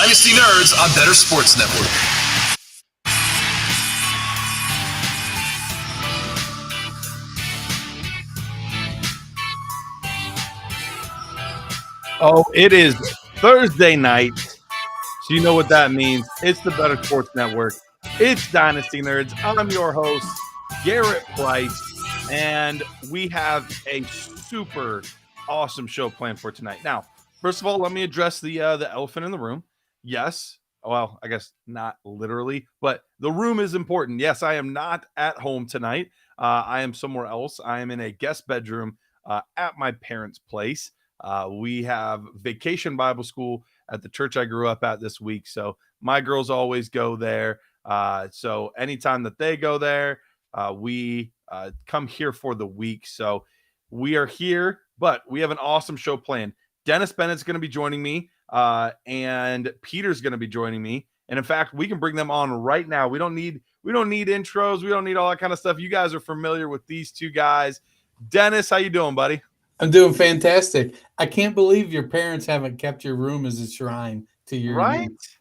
Dynasty Nerds on Better Sports Network. Oh, it is Thursday night, so you know what that means. It's the Better Sports Network. It's Dynasty Nerds. I'm your host, Garret Price, and we have a super awesome show planned for tonight. Now, first of all, let me address the elephant in the room. Yes, well, I guess not literally, but the room is important. Yes, I am not at home tonight. I am somewhere else. I am in a guest bedroom at my parents' place. We have vacation Bible school at the church I grew up at this week. So my girls always go there. So anytime that they go there, we come here for the week. So we are here, but we have an awesome show planned. Dennis Bennett's going to be joining me, and Peter's going to be joining me. And in fact, we can bring them on right now. We don't need intros. We don't need all that kind of stuff. You guys are familiar with these two guys. Dennis, how you doing, buddy? I'm doing fantastic. I can't believe your parents haven't kept your room as a shrine to your right. youth.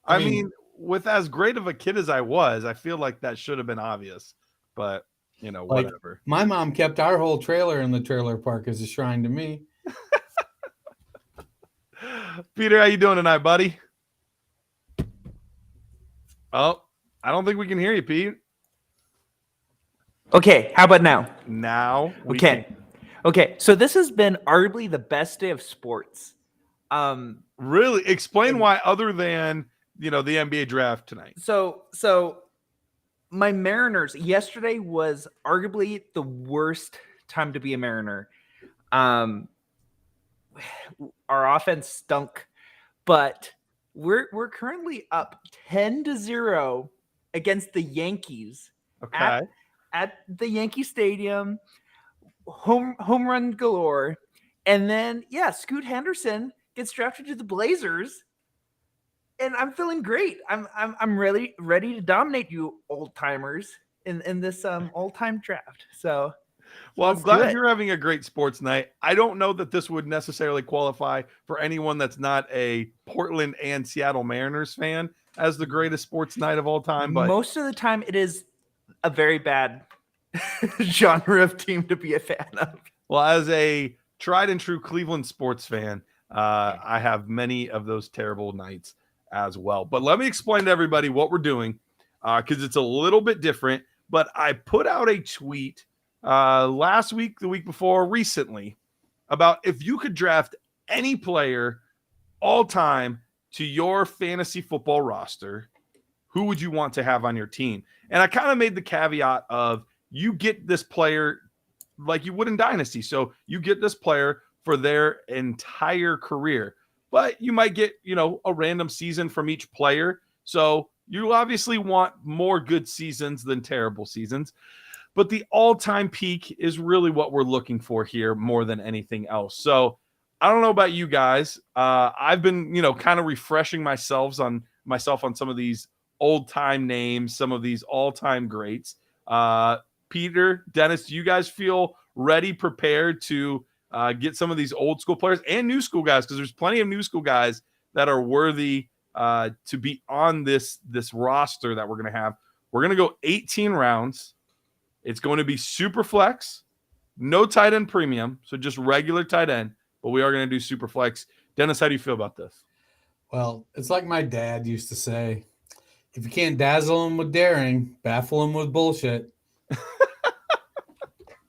I mean, with as great of a kid as I was, I feel like that should have been obvious. But you know, whatever. My mom kept our whole trailer in the trailer park as a shrine to me. Peter, how you doing tonight, buddy? Oh, I don't think we can hear you, Pete. Okay, how about now? Now we Okay. can. Okay, so this has been arguably the best day of sports. Really? Explain why, other than, the NBA draft tonight. So my Mariners, yesterday was arguably the worst time to be a Mariner. Our offense stunk, but we're currently up 10-0 against the Yankees. Okay. At the Yankee Stadium. Home run galore, and then Scoot Henderson gets drafted to the Blazers, and I'm feeling great. I'm ready to dominate you old timers in this all-time draft. So, well, I'm glad you're having a great sports night. I don't know that this would necessarily qualify for anyone that's not a Portland and Seattle Mariners fan as the greatest sports night of all time. But most of the time, it is a very bad genre of team to be a fan of. Well, as a tried and true Cleveland sports fan, I have many of those terrible nights as well. But let me explain to everybody what we're doing, because it's a little bit different. But I put out a tweet last week, the week before, recently, about if you could draft any player all time to your fantasy football roster, who would you want to have on your team? And I kind of made the caveat of, you get this player like you would in Dynasty. So you get this player for their entire career, but you might get, a random season from each player. So you obviously want more good seasons than terrible seasons, but the all-time peak is really what we're looking for here more than anything else. So I don't know about you guys. I've been, kind of refreshing myself on some of these old-time names, some of these all-time greats. Peter, Dennis, do you guys feel ready, prepared to get some of these old school players and new school guys? Because there's plenty of new school guys that are worthy to be on this roster that we're going to have. We're going to go 18 rounds. It's going to be super flex, no tight end premium, so just regular tight end, but we are going to do super flex. Dennis, how do you feel about this? Well, it's like my dad used to say, if you can't dazzle him with daring, baffle him with bullshit.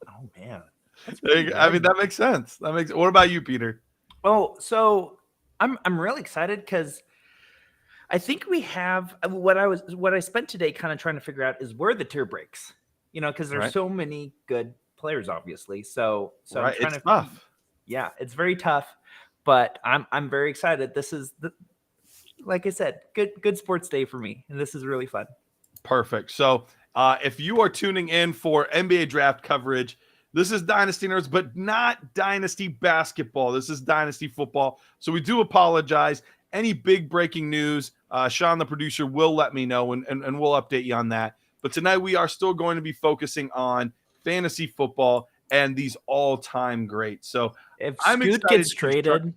Oh man, I mean, that makes sense. What about you, Peter? Oh, so I'm really excited because I think we have what I spent today kind of trying to figure out is where the tier breaks. Because there's so many good players, obviously. So right. I'm trying It's tough. Yeah, it's very tough, but I'm very excited. This is like I said, good sports day for me, and this is really fun. Perfect. So if you are tuning in for NBA draft coverage, this is Dynasty Nerds, but not Dynasty basketball. This is Dynasty football. So we do apologize. Any big breaking news, Sean, the producer, will let me know, and we'll update you on that. But tonight we are still going to be focusing on fantasy football and these all-time greats. So if I'm Scoot excited gets traded,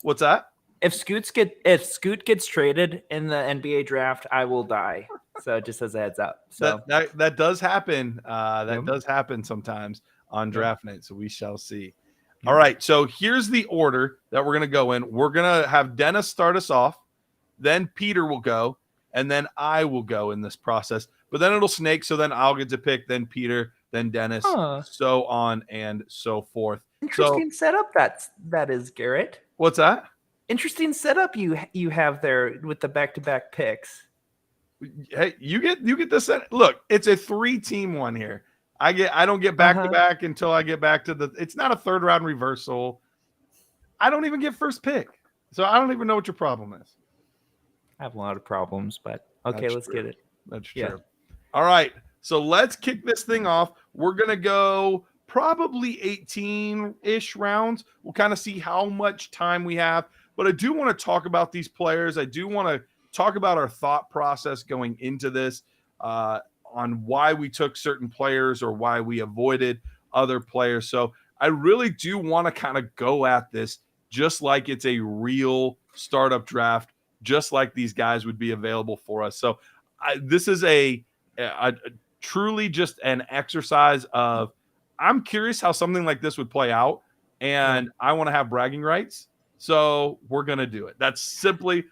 what's that? If Scoot gets traded in the NBA draft, I will die. So just as a heads up. So that does happen. That Yep. does happen sometimes on draft night. So we shall see. Yep. All right. So here's the order that we're gonna go in. We're gonna have Dennis start us off, then Peter will go, and then I will go in this process. But then it'll snake. So then I'll get to pick, then Peter, then Dennis, so on and so forth. Interesting setup that is, Garrett. What's that? Interesting setup you have there with the back-to-back picks. Hey, you get this. Look, it's a 3-team one here. I don't get back-to-back until I get back to it's not a third round reversal. I don't even get first pick. So I don't even know what your problem is. I have a lot of problems, but okay, let's get it. That's true. All right. So let's kick this thing off. We're going to go probably 18-ish rounds. We'll kind of see how much time we have. But I do want to talk about these players. I do want to talk about our thought process going into this on why we took certain players or why we avoided other players. So I really do want to kind of go at this just like it's a real startup draft, just like these guys would be available for us. So this is a truly just an exercise of I'm curious how something like this would play out, and I want to have bragging rights. So we're going to do it. That's simply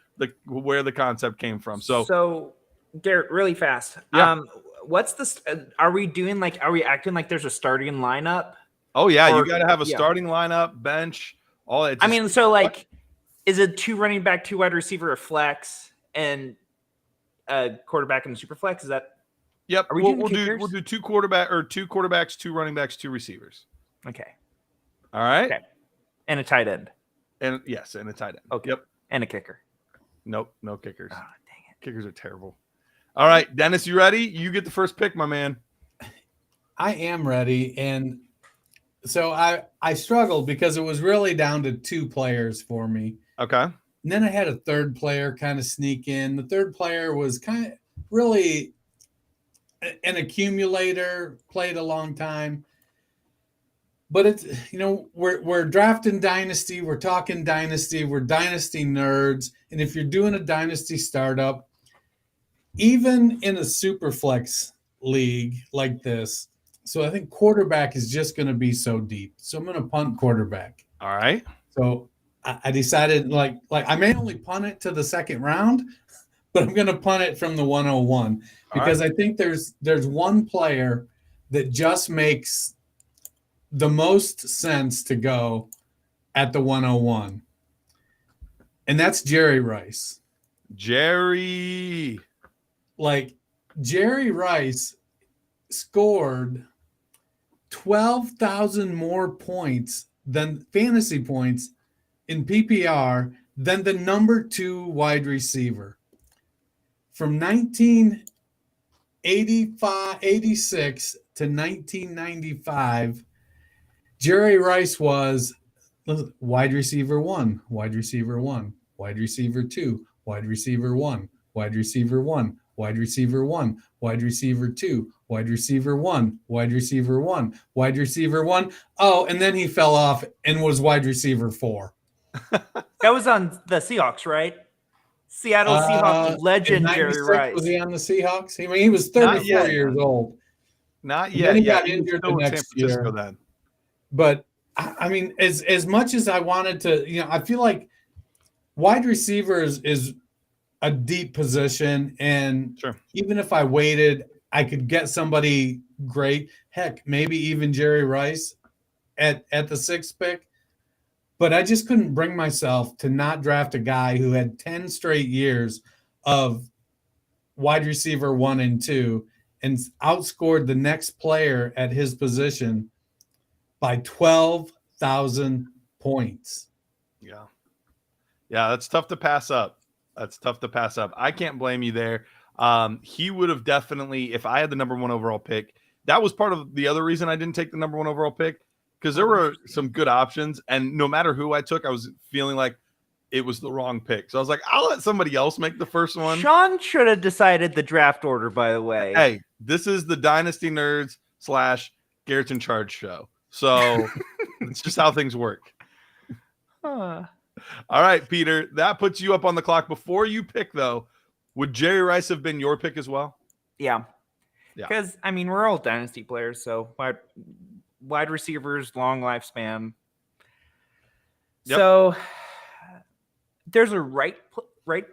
where the concept came from. So Garrett, really fast. Yeah. What's are we acting like there's a starting lineup? Oh yeah. You got to have a starting lineup, bench, all that. Is it 2 running back, 2 wide receiver, a flex, and a quarterback and a super flex? Is that? Yep. We'll do 2 quarterbacks, 2 running backs, 2 receivers. Okay. All right. Okay. And a tight end. And yes, and a tight end. Okay. Yep. And a kicker. Nope. No kickers. Oh, dang it. Kickers are terrible. All right, Dennis, you ready? You get the first pick, my man. I am ready. And so I struggled because it was really down to 2 players for me. Okay. And then I had a third player kind of sneak in. The third player was kind of really an accumulator, played a long time. But it's, we're drafting Dynasty. We're talking Dynasty. We're Dynasty nerds. And if you're doing a Dynasty startup, even in a super flex league like this, so I think quarterback is just going to be so deep. So I'm going to punt quarterback. All right. So I decided like I may only punt it to the second round, but I'm going to punt it from the 101 because I think there's one player that just makes the most sense to go at the 101. And that's Jerry Rice. Jerry Rice scored 12,000 more points than fantasy points in PPR than the number 2 wide receiver. From 1986 to 1995, Jerry Rice was wide receiver 1, wide receiver 1, wide receiver 2, wide receiver 1, wide receiver 1, wide receiver 1, wide receiver 2, wide receiver 1, wide receiver 1, wide receiver 1. Oh, and then he fell off and was wide receiver 4. That was on the Seahawks, right? Seattle Seahawks legend Jerry Rice. Was he on the Seahawks? He was 34 years old. Not yet. Then he got injured the next year. Then. But I mean, as much as I wanted to, I feel like wide receivers is a deep position, and even if I waited, I could get somebody great. Heck, maybe even Jerry Rice at the 6th pick. But I just couldn't bring myself to not draft a guy who had 10 straight years of wide receiver 1 and 2 and outscored the next player at his position by 12,000 points. Yeah, that's tough to pass up. I can't blame you there. He would have definitely, if I had the number 1 overall pick, that was part of the other reason I didn't take the number 1 overall pick, because there were some good options, and no matter who I took, I was feeling like it was the wrong pick. So I was like, I'll let somebody else make the first one. Sean should have decided the draft order, by the way. Hey, this is the Dynasty Nerds / Garrett's in Charge show. So it's just how things work. Huh. All right, Peter, that puts you up on the clock. Before you pick, though, would Jerry Rice have been your pick as well? Yeah. Yeah. Because, I mean, we're all Dynasty players, so wide receivers, long lifespan. Yep. So there's a right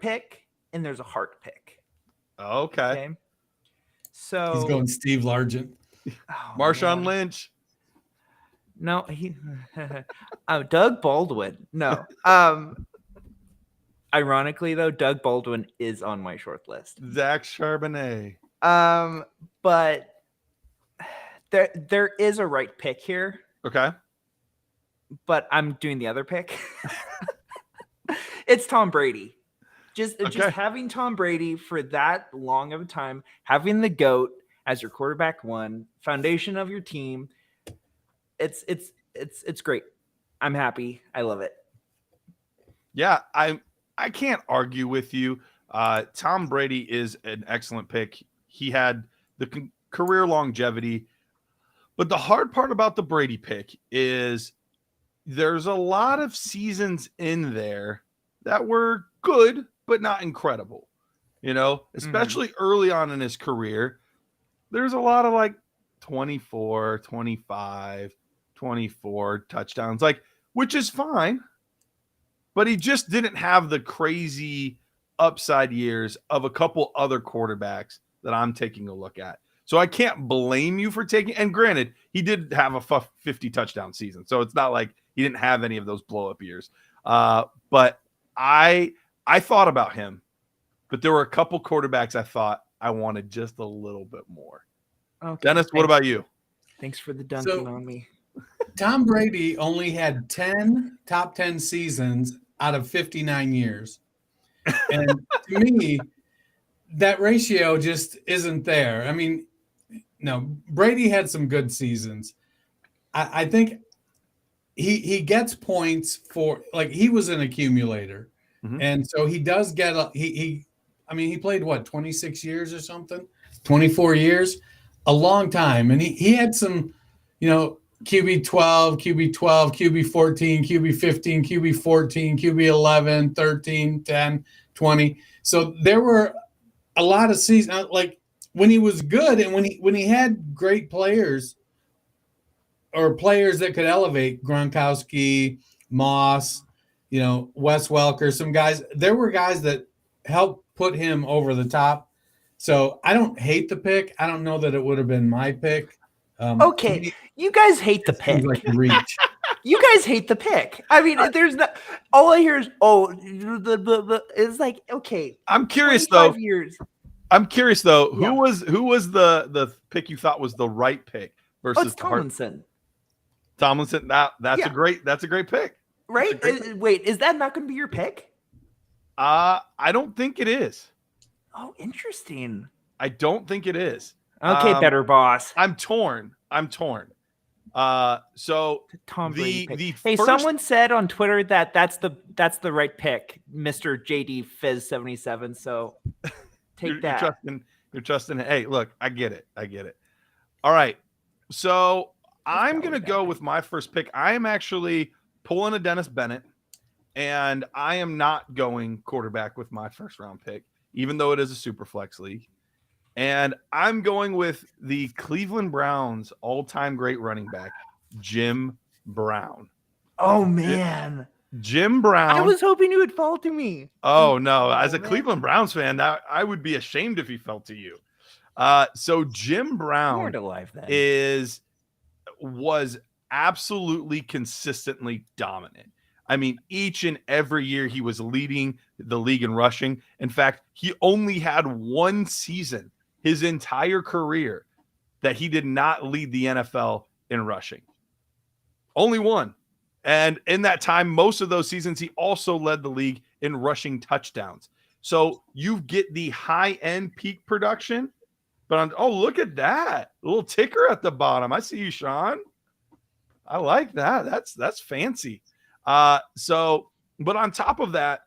pick and there's a heart pick. Okay. So he's going Steve Largent. Marshawn Lynch. No, Doug Baldwin. No. Ironically, though, Doug Baldwin is on my short list. Zach Charbonnet. But there is a right pick here. Okay. But I'm doing the other pick. It's Tom Brady. Just having Tom Brady for that long of a time, having the GOAT as your quarterback one, foundation of your team. It's great. I'm happy. I love it. Yeah, I can't argue with you. Tom Brady is an excellent pick. He had the career longevity. But the hard part about the Brady pick is there's a lot of seasons in there that were good, but not incredible. Especially early on in his career, there's a lot of like 24, 25, 24 touchdowns, which is fine. But he just didn't have the crazy upside years of a couple other quarterbacks that I'm taking a look at. So I can't blame you for taking, and granted, he did have a 50 touchdown season. So it's not like he didn't have any of those blow up years. But I thought about him, but there were a couple quarterbacks I thought I wanted just a little bit more. Okay, Dennis, what about you? Thanks for the dunking on me. Tom Brady only had 10 top 10 seasons out of 59 years. And to me, that ratio just isn't there. I mean, no, Brady had some good seasons. I think he gets points for, like, he was an accumulator. Mm-hmm. And so he does get he played what, 26 years or something, 24 years, a long time. And he had some, QB 12, QB 12, QB 14, QB 15, QB 14, QB 11, 13, 10, 20. So there were a lot of seasons, like when he was good and when he had great players or players that could elevate, Gronkowski, Moss, Wes Welker, some guys. There were guys that helped put him over the top. So I don't hate the pick. I don't know that it would have been my pick. Okay, you guys hate the pick. Like reach. You guys hate the pick. I mean, there's not. All I hear is, it's like, okay. I'm curious though. Years. I'm curious though. Who was the pick you thought was the right pick versus Tomlinson? Tomlinson. That's a great pick. Right? Wait, is that not going to be your pick? I don't think it is. Oh, interesting. I don't think it is. Okay, better boss. I'm torn. So Tom Brady someone said on Twitter that that's the right pick, Mr. JD Fizz 77. So take that. You're trusting. Hey, look, I get it. All right. So I'm gonna go with my first pick. I am actually pulling a Dennis Bennett, and I am not going quarterback with my first round pick, even though it is a super flex league. And I'm going with the Cleveland Browns all-time great running back, Jim Brown. Oh, man. Jim Brown. I was hoping you would fall to me. Oh, no. As a Cleveland Browns fan, I would be ashamed if he fell to you. So Jim Brown was absolutely consistently dominant. I mean, each and every year he was leading the league in rushing. In fact, he only had one season his entire career that he did not lead the NFL in rushing. Only one. And in that time, most of those seasons, he also led the league in rushing touchdowns. So you get the high-end peak production. But look at that. A little ticker at the bottom. I see you, Sean. I like that. That's fancy. But on top of that,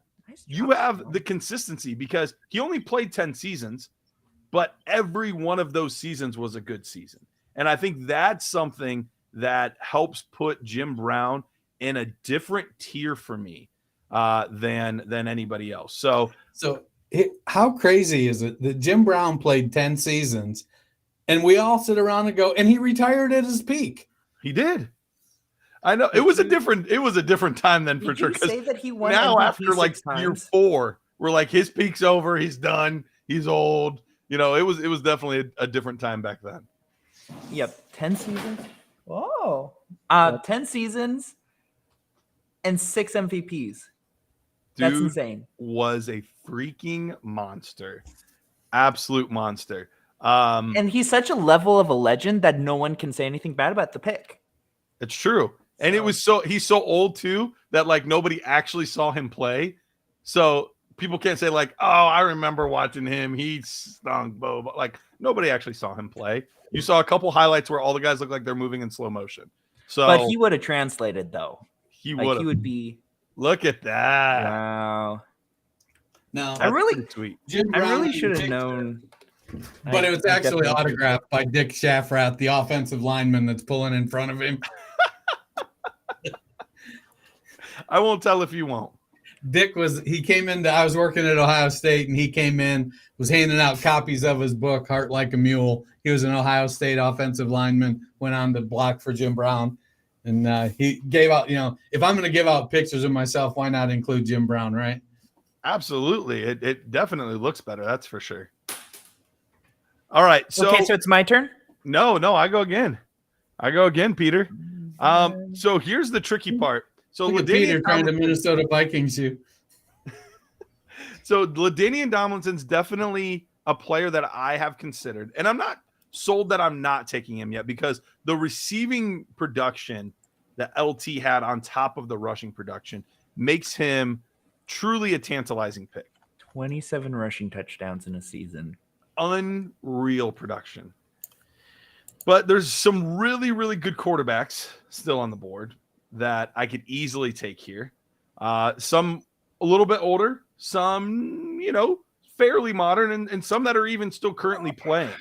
you have the consistency because he only played 10 seasons, but every one of those seasons was a good season. And I think that's something that helps put Jim Brown in a different tier for me. than anybody else. So how crazy is it that Jim Brown played 10 seasons and we all sit around and go, and he retired at his peak? He did. I know it was a different time then for sure. Say that he won now MVP after like year 4, we're like his peak's over, he's done, he's old. You know, it was definitely a different time back then. Yep, 10 seasons. Whoa, 10 seasons and 6 MVPs. That's Dude insane. Was a freaking monster, absolute monster. And he's such a level of a legend that no one can say anything bad about the pick. It's true. And it was he's so old too that like nobody actually saw him play. So people can't say like, oh, I remember watching him. He stunk, but like nobody actually saw him play. You saw a couple highlights where all the guys look like they're moving in slow motion. So, but he would have translated though. He would be. Look at that! Wow. No, I really should have known. But it was actually autographed by Dick Shafrath, the offensive lineman that's pulling in front of him. I won't tell if you won't. He came into, I was working at Ohio State, and he came in, was handing out copies of his book, Heart Like a Mule. He was an Ohio State offensive lineman, went on to block for Jim Brown. And he gave out, if I'm going to give out pictures of myself, why not include Jim Brown, right? Absolutely. It definitely looks better. That's for sure. All right. So it's my turn? No, I go again. Peter. So here's the tricky part. So Peter trying to Minnesota Vikings you. So LaDainian Tomlinson's definitely a player that I have considered, and I'm not sold that I'm not taking him yet because the receiving production that LT had on top of the rushing production makes him truly a tantalizing pick. 27 rushing touchdowns in a season. Unreal production. But there's some really, really good quarterbacks still on the board that I could easily take here. Some a little bit older, some, fairly modern, and some that are even still currently playing.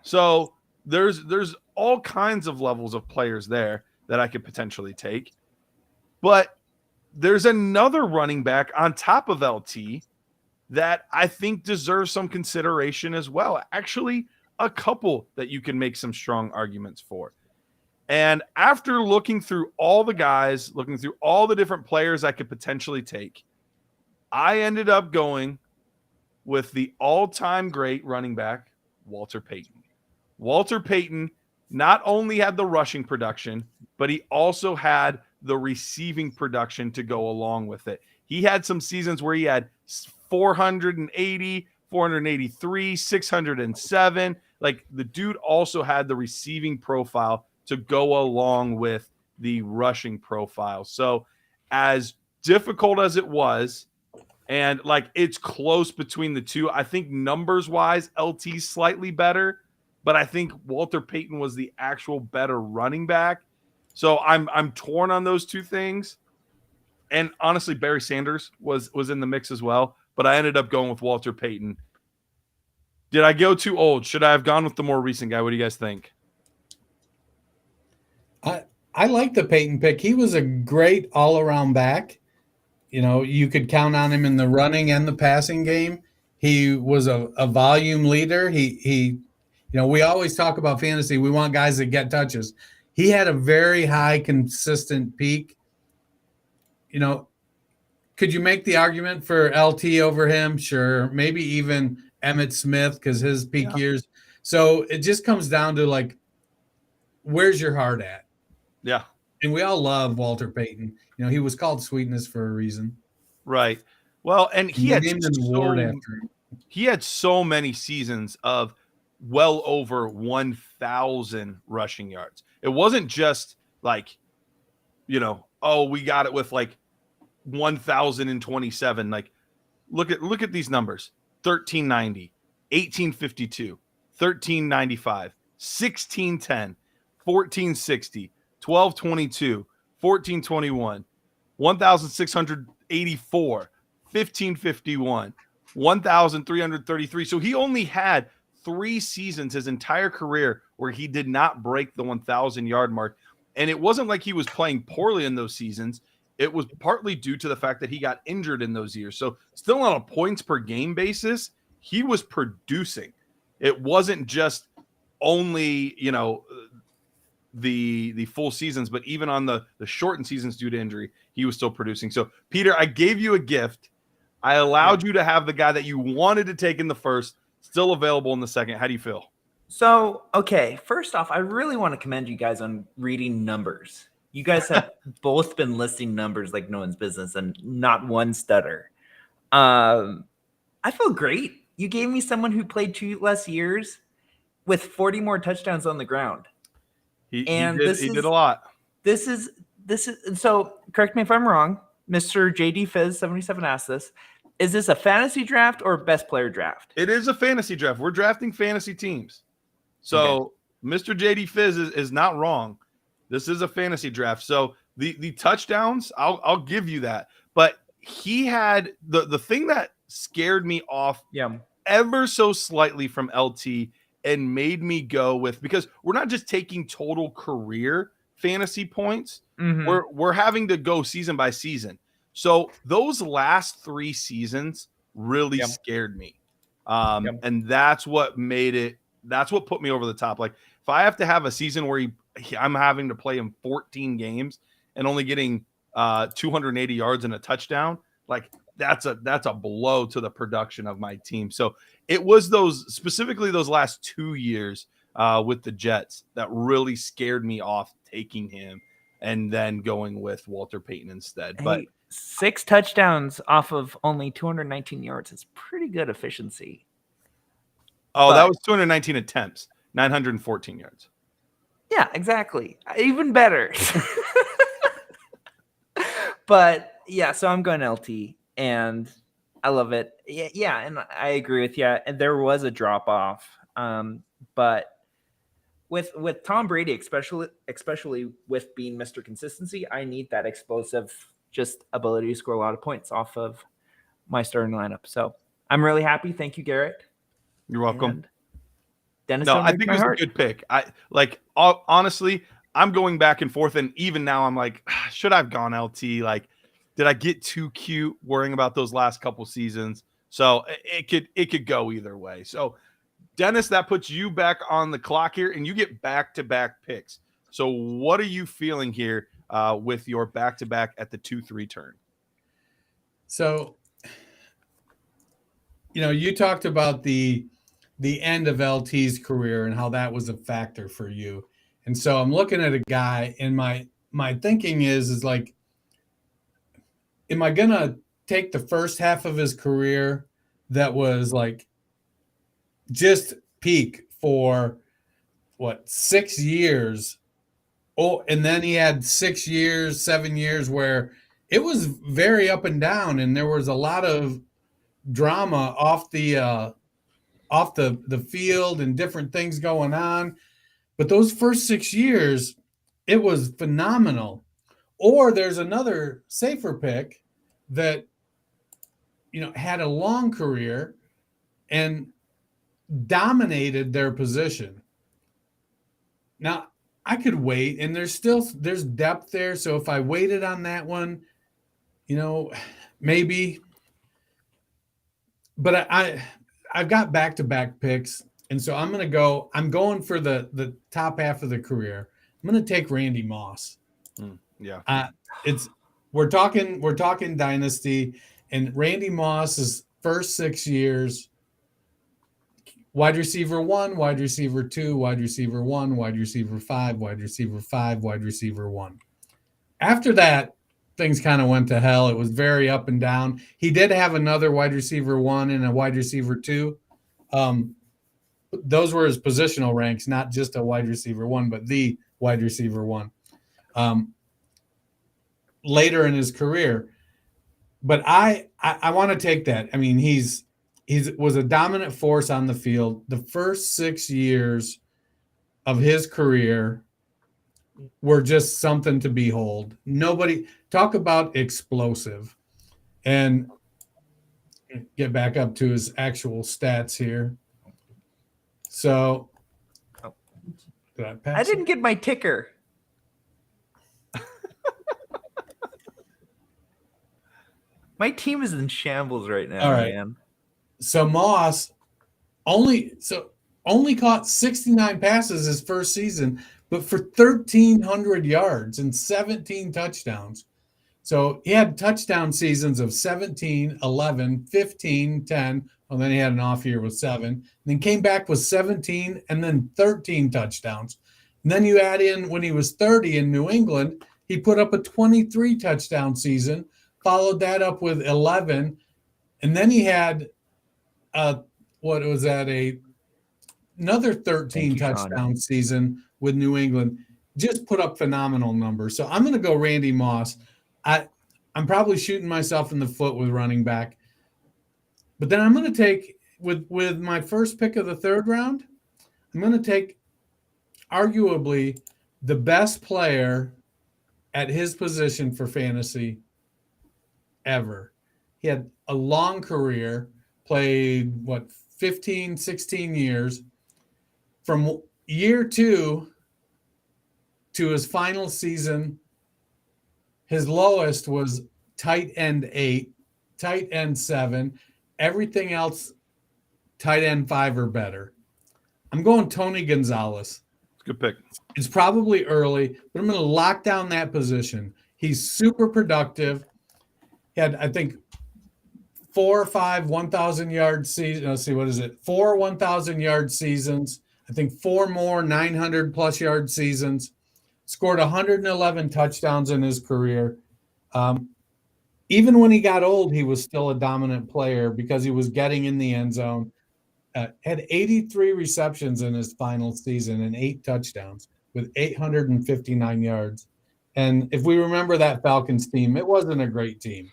So there's all kinds of levels of players there that I could potentially take. But there's another running back on top of LT that I think deserves some consideration as well. Actually, a couple that you can make some strong arguments for. And after looking through all the guys, looking through all the different players I could potentially take, I ended up going with the all-time great running back, Walter Payton. Walter Payton not only had the rushing production, but he also had the receiving production to go along with it. He had some seasons where he had 480, 483, 607. Like the dude also had the receiving profile to go along with the rushing profile. So as difficult as it was, and like it's close between the two, I think numbers wise, LT's slightly better, but I think Walter Payton was the actual better running back. So I'm torn on those two things. And honestly, Barry Sanders was in the mix as well, but I ended up going with Walter Payton. Did I go too old? Should I have gone with the more recent guy? What do you guys think? I like the Payton pick. He was a great all-around back. You could count on him in the running and the passing game. He was a volume leader. He we always talk about fantasy. We want guys that get touches. He had a very high, consistent peak. Could you make the argument for LT over him? Sure. Maybe even Emmitt Smith because his peak years. So it just comes down to like, where's your heart at? Yeah. And we all love Walter Payton. He was called Sweetness for a reason. Right. Well, and he had so many seasons of well over 1,000 rushing yards. It wasn't just like, we got it with like 1,027. Like, look at these numbers: 1,390, 1,852, 1,395, 1,610, 1,460, 1,222, 1,421, 1,684, 1,551, 1,333. So he only had 3 seasons his entire career where he did not break the 1,000-yard mark. And it wasn't like he was playing poorly in those seasons. it was partly due to the fact that he got injured in those years. So still on a points per game basis, he was producing. It wasn't just only, the full seasons, but even on the shortened seasons due to injury, he was still producing. So Peter, I gave you a gift. I allowed you to have the guy that you wanted to take in the first, still available in the second. How do you feel? So, okay, first off, I really want to commend you guys on reading numbers. You guys have both been listing numbers like no one's business and not one stutter. I feel great. You gave me someone who played 2 less years with 40 more touchdowns on the ground. He did a lot. This is so correct me if I'm wrong. Mr. JD Fizz 77 asked this. Is this a fantasy draft or best player draft? It is a fantasy draft. We're drafting fantasy teams. So Mr. JD Fizz is not wrong. This is a fantasy draft. So the touchdowns, I'll give you that. But he had the thing that scared me off ever so slightly from LT and made me go with, because we're not just taking total career fantasy points. Mm-hmm. We're having to go season by season. So those last 3 seasons really scared me. And that's what made it. That's what put me over the top. Like if I have to have a season where I'm having to play him 14 games and only getting 280 yards and a touchdown, like that's a blow to the production of my team. So it was specifically those last 2 years with the Jets that really scared me off taking him and then going with Walter Payton instead. Hey, but 6 touchdowns off of only 219 yards is pretty good efficiency. Oh, that was 219 attempts, 914 yards. Yeah, exactly. Even better. But yeah, so I'm going LT and I love it. Yeah, and I agree with you. And there was a drop off. But with Tom Brady, especially with being Mr. Consistency, I need that explosive just ability to score a lot of points off of my starting lineup. So I'm really happy. Thank you, Garrett. You're welcome. And Dennis, no, I think it was a good pick. Honestly, I'm going back and forth, and even now I'm like, should I have gone LT? Like, did I get too cute worrying about those last couple seasons? So it could go either way. So Dennis, that puts you back on the clock here, and you get back-to-back picks. So what are you feeling here with your back-to-back at the 2-3 turn? So, you talked about the end of LT's career and how that was a factor for you. And so I'm looking at a guy, and my thinking is like, am I going to take the first half of his career that was like just peak for 6 years? Oh, and then he had 6 years, 7 years where it was very up and down, and there was a lot of drama off the field and different things going on. But those first 6 years, it was phenomenal. Or there's another safer pick that had a long career and dominated their position. Now, I could wait, and there's depth there. So if I waited on that one, maybe. But I've got back-to-back picks, and so I'm going for the top half of the career. I'm going to take Randy Moss. We're talking Dynasty, and Randy Moss's first 6 years, wide receiver 1, wide receiver 2, wide receiver 1, wide receiver 5, wide receiver 5, wide receiver 1. After that, things kind of went to hell. It was very up and down. He did have another wide receiver 1 and a wide receiver 2. Those were his positional ranks, not just a wide receiver 1, but the wide receiver 1. Later in his career. But I want to take that. I mean, he was a dominant force on the field. The first 6 years of his career were just something to behold. Nobody talk about explosive. And get back up to his actual stats here. So I didn't get my ticker. My team is in shambles right now, All right. man. So Moss only caught 69 passes his first season, but for 1,300 yards and 17 touchdowns. So he had touchdown seasons of 17, 11, 15, 10. Well, then he had an off year with 7. And then came back with 17 and then 13 touchdowns. And then you add in when he was 30 in New England, he put up a 23 touchdown season, followed that up with 11. And then he had another 13 touchdown season with New England. Just put up phenomenal numbers. So I'm going to go Randy Moss. I'm probably shooting myself in the foot with running back. But then I'm going to take, with my first pick of the third round, I'm going to take arguably the best player at his position for fantasy ever. He had a long career, played, 15, 16 years. From year 2 to his final season, his lowest was tight end 8, tight end 7. Everything else, tight end 5 or better. I'm going Tony Gonzalez. Good pick. It's probably early, but I'm going to lock down that position. He's super productive. He had, I think, 4 or 5 1,000-yard seasons. Let's see, what is it? 4 1,000-yard seasons. I think 4 more 900-plus yard seasons. Scored 111 touchdowns in his career. Even when he got old, he was still a dominant player because he was getting in the end zone. Had 83 receptions in his final season and 8 touchdowns with 859 yards. And if we remember that Falcons team, it wasn't a great team.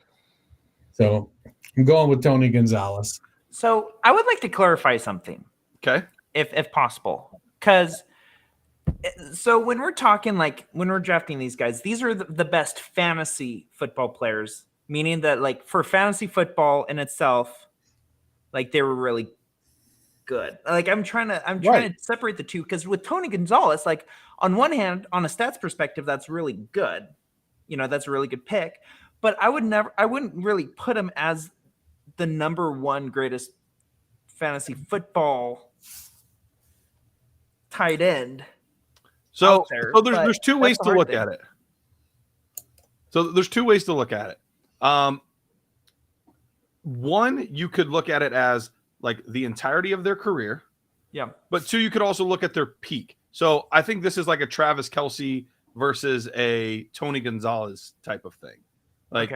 So I'm going with Tony Gonzalez. So I would like to clarify something. Okay. If possible. Because so when we're talking, like when we're drafting these guys, these are the best fantasy football players, meaning that like for fantasy football in itself, like they were really good. Like I'm trying to separate the two, because with Tony Gonzalez, like on one hand, on a stats perspective, that's really good. That's a really good pick. But I wouldn't really put him as the number 1 greatest fantasy football tight end. So there's 2 ways to look at it. So there's 2 ways to look at it. One, you could look at it as like the entirety of their career. Yeah. But 2, you could also look at their peak. So I think this is like a Travis Kelce versus a Tony Gonzalez type of thing. Like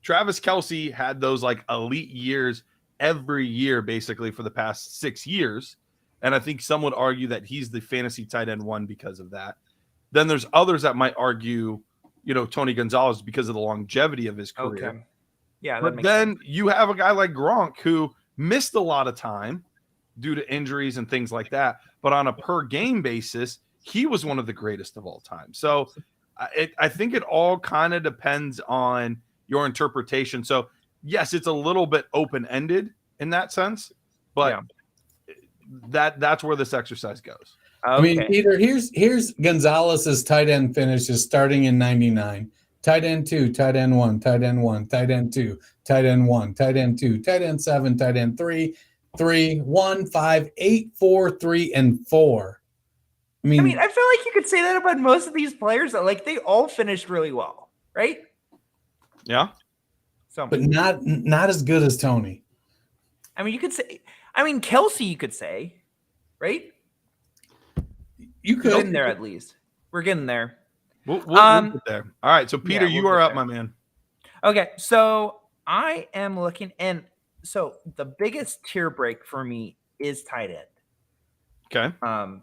Travis Kelce had those like elite years every year, basically for the past 6 years. And I think some would argue that he's the fantasy tight end 1 because of that. Then there's others that might argue, Tony Gonzalez because of the longevity of his career. Okay. Yeah. But then you have a guy like Gronk who missed a lot of time due to injuries and things like that. But on a per game basis, he was one of the greatest of all time. So I think it all kind of depends on your interpretation. So yes, it's a little bit open-ended in that sense, but that's where this exercise goes. Okay. I mean, Peter, here's Gonzalez's tight end finishes starting in 99. Tight end 2, tight end 1, tight end 1, tight end 2, tight end 1, tight end 2, tight end 7, tight end 3, 1, 5, 8, 4, 3, and 4. I mean, I feel like you could say that about most of these players, that like they all finished really well, right? Yeah. So, but not as good as Tony. I mean, you could say. I mean, Kelce, you could say, right? You could. We're getting there at least. We're getting there. We'll get there. All right. So, Peter, you are up, my man. Okay. So, I am looking. And so, the biggest tier break for me is tight end. Okay.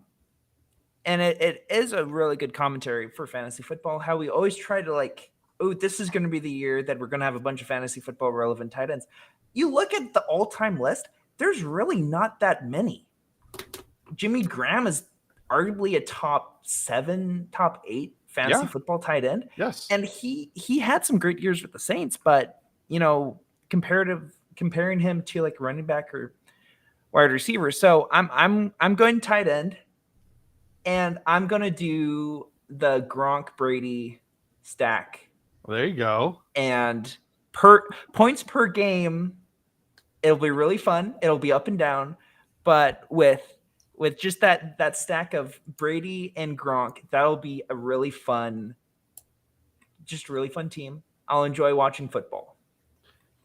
And it is a really good commentary for fantasy football, how we always try to like, oh, this is going to be the year that we're going to have a bunch of fantasy football relevant tight ends. You look at the all-time list, there's really not that many. Jimmy Graham is arguably a top 7, top 8 fantasy football tight end. Yes. And he had some great years with the Saints, but comparing him to like running back or wide receiver. So I'm going tight end, and I'm going to do the Gronk Brady stack. Well, there you go. And points per game, it'll be really fun. It'll be up and down, but with just that stack of Brady and Gronk, that'll be a really fun team. I'll enjoy watching football.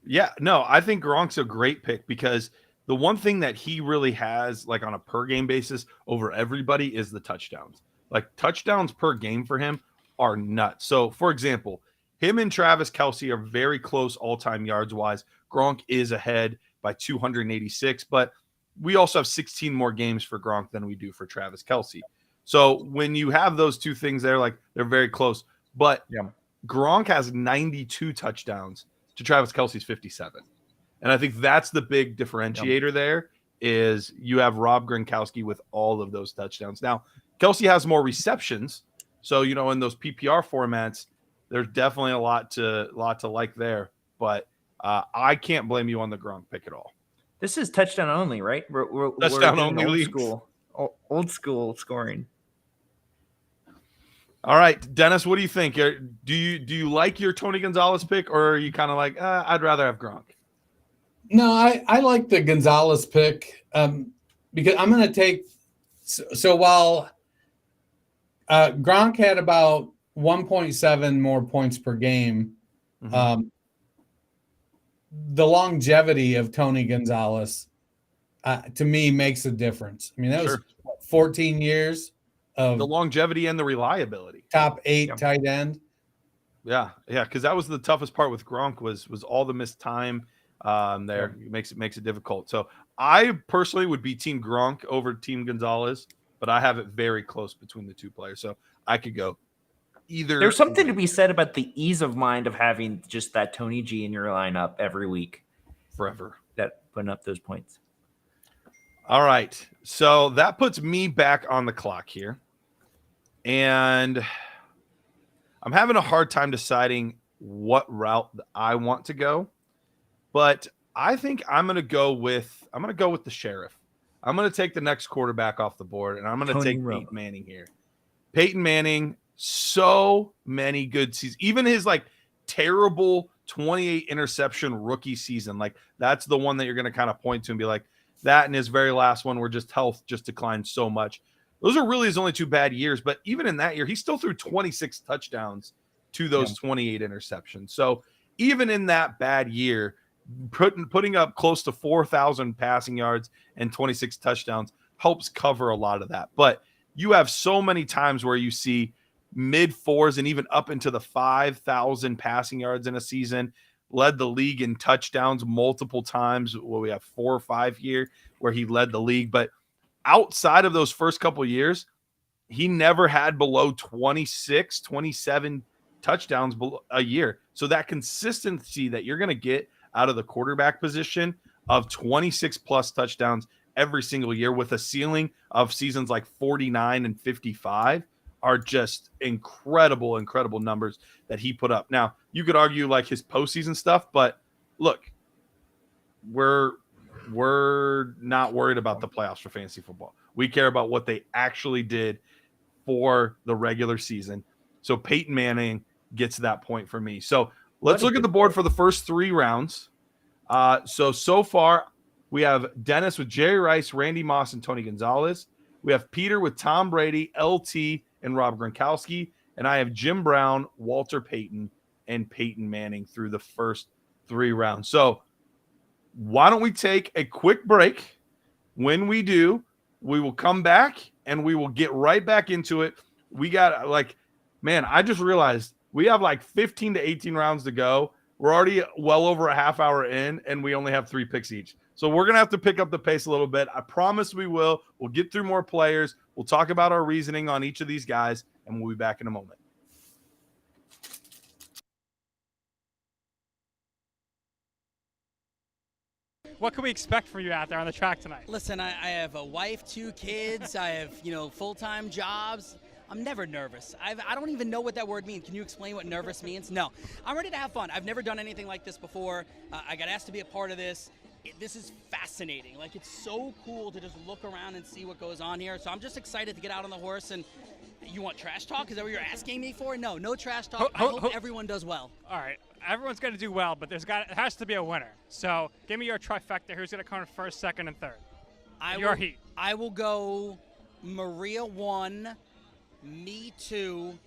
Yeah, no, I think Gronk's a great pick because the one thing that he really has, like on a per game basis over everybody, is the touchdowns. Like touchdowns per game for him are nuts. So, for example, him and Travis Kelce are very close all-time yards wise. Gronk is ahead by 286, but we also have 16 more games for Gronk than we do for Travis Kelce. So when you have those two things there, like they're very close. But Gronk has 92 touchdowns to Travis Kelce's 57. And I think that's the big differentiator there is you have Rob Gronkowski with all of those touchdowns. Now, Kelce has more receptions. So, you know, in those PPR formats, there's definitely a lot to like there. But I can't blame you on the Gronk pick at all. This is touchdown only, right? We're touchdown only old school scoring. All right, Dennis, what do you think? Do you like your Tony Gonzalez pick, or are you kind of like, I'd rather have Gronk? No, I like the Gonzalez pick because I'm going to take – so while Gronk had about 1.7 more points per game, the longevity of Tony Gonzalez, to me, makes a difference. I mean, that was 14 years of the longevity and the reliability. Top 8 tight end. Yeah, because that was the toughest part with Gronk was all the missed time there. It makes it difficult. So I personally would be Team Gronk over Team Gonzalez, but I have it very close between the two players. So I could go either. There's something to be said about the ease of mind of having just that Tony G in your lineup every week. Forever. That putting up those points. All right. So that puts me back on the clock here. And I'm having a hard time deciding what route I want to go. But I think I'm going to go with the Sheriff. I'm going to take the next quarterback off the board, and I'm going to take Peyton Manning here. Peyton Manning, so many good seasons. Even his like terrible 28 interception rookie season, like that's the one that you're going to kind of point to and be like, that and his very last one where just health just declined so much. Those are really his only 2 bad years. But even in that year, he still threw 26 touchdowns to those 28 interceptions. So even in that bad year, putting up close to 4,000 passing yards and 26 touchdowns helps cover a lot of that. But you have so many times where you see mid fours and even up into the 5,000 passing yards in a season, led the league in touchdowns multiple times. Well, we have 4 or 5 here where he led the league. But outside of those first couple of years, he never had below 26, 27 touchdowns a year. So that consistency that you're going to get out of the quarterback position of 26 plus touchdowns every single year with a ceiling of seasons like 49 and 55 are just incredible numbers that he put up. Now, you could argue like his postseason stuff, but look, we're not worried about the playoffs for fantasy football. We care about what they actually did for the regular season. So Peyton Manning gets to that point for me. So let's look at the board for the first 3 rounds. So far we have Dennis with Jerry Rice, Randy Moss, and Tony Gonzalez. We have Peter with Tom Brady, LT, and Rob Gronkowski. And I have Jim Brown, Walter Payton, and Peyton Manning through the first 3 rounds. So why don't we take a quick break? When we do, we will come back and we will get right back into it. We got I just realized we have like 15 to 18 rounds to go. We're already well over a half hour in, and we only have 3 picks each. So we're going to have to pick up the pace a little bit. I promise we will. We'll get through more players. We'll talk about our reasoning on each of these guys, and we'll be back in a moment. What can we expect from you out there on the track tonight? Listen, I have a wife, 2 kids. I have, full-time jobs. I'm never nervous. I don't even know what that word means. Can you explain what nervous means? No. I'm ready to have fun. I've never done anything like this before. I got asked to be a part of this. This is fascinating. Like, it's so cool to just look around and see what goes on here. So I'm just excited to get out on the horse. And you want trash talk? Is that what you're asking me for? No trash talk. I hope everyone does well. All right, everyone's going to do well, but it has to be a winner. So give me your trifecta. Who's going to come in first, second, and third? Your heat. I will go Maria 1, me 2,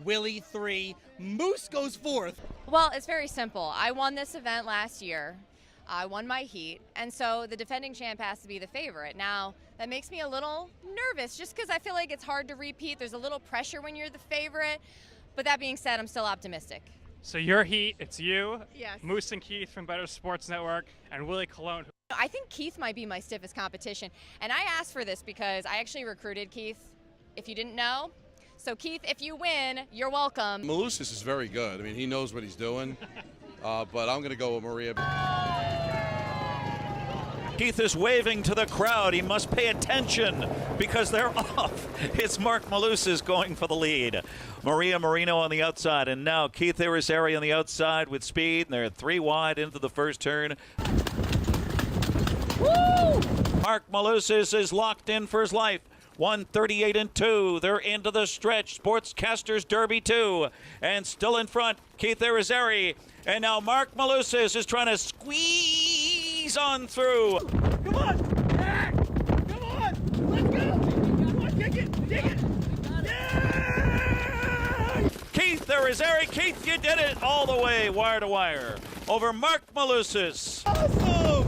Willie 3, Moose goes 4th. Well, it's very simple. I won this event last year. I won my heat, and so the defending champ has to be the favorite. Now, that makes me a little nervous just because I feel like it's hard to repeat. There's a little pressure when you're the favorite, but that being said, I'm still optimistic. So your heat, it's you, yes. Moose and Keith from Better Sports Network, and Willie Colon. I think Keith might be my stiffest competition, and I asked for this because I actually recruited Keith, if you didn't know. So Keith, if you win, you're welcome. Malusis is very good. I mean, he knows what he's doing, but I'm going to go with Maria. Keith is waving to the crowd. He must pay attention because they're off. It's Mark Malusis going for the lead. Maria Marino on the outside, and now Keith Irizarry on the outside with speed, and they're 3 wide into the first turn. Woo! Mark Malusis is locked in for his life. 138 and 2. They're into the stretch. Sportscasters Derby 2. And still in front, Keith Irizarry. And now Mark Malusis is trying to squeeze on through. Come on! Yeah! Come on! Let's go! Come on, dig it! Yeah! Keith Irizarry. Keith, you did it all the way, wire to wire. Over Mark Malusis. Awesome!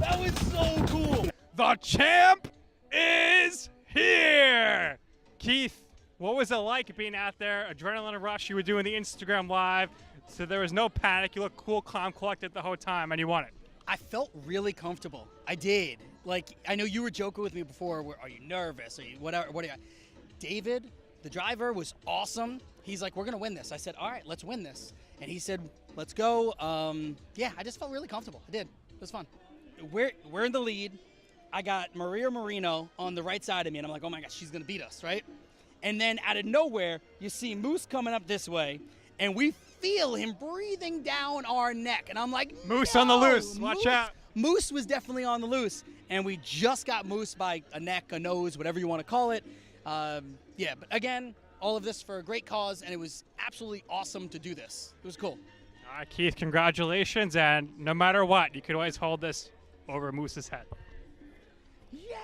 That was so cool! The champ is here! Keith, what was it like being out there? Adrenaline rush, you were doing the Instagram Live, so there was no panic. You looked cool, calm, collected the whole time, and you won it. I felt really comfortable. I did. Like, I know you were joking with me before. Are you nervous? Are you whatever? What are you? David, the driver, was awesome. He's like, we're going to win this. I said, all right, let's win this. And he said, let's go. Yeah, I just felt really comfortable. I did. It was fun. We're in the lead. I got Maria Marino on the right side of me, and I'm like, oh my gosh, she's going to beat us, right? And then out of nowhere, you see Moose coming up this way, and we feel him breathing down our neck. And I'm like, Moose no, on the loose. Watch out. Moose was definitely on the loose, and we just got Moose by a neck, a nose, whatever you want to call it. Yeah, but again, all of this for a great cause, and it was absolutely awesome to do this. It was cool. All right, Keith, congratulations, and no matter what, you could always hold this over Moose's head. Yeah!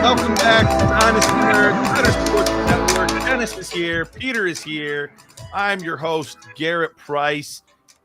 Welcome back to Dynasty Better Sports Network. Dennis is here. Peter is here. I'm your host, Garret Price.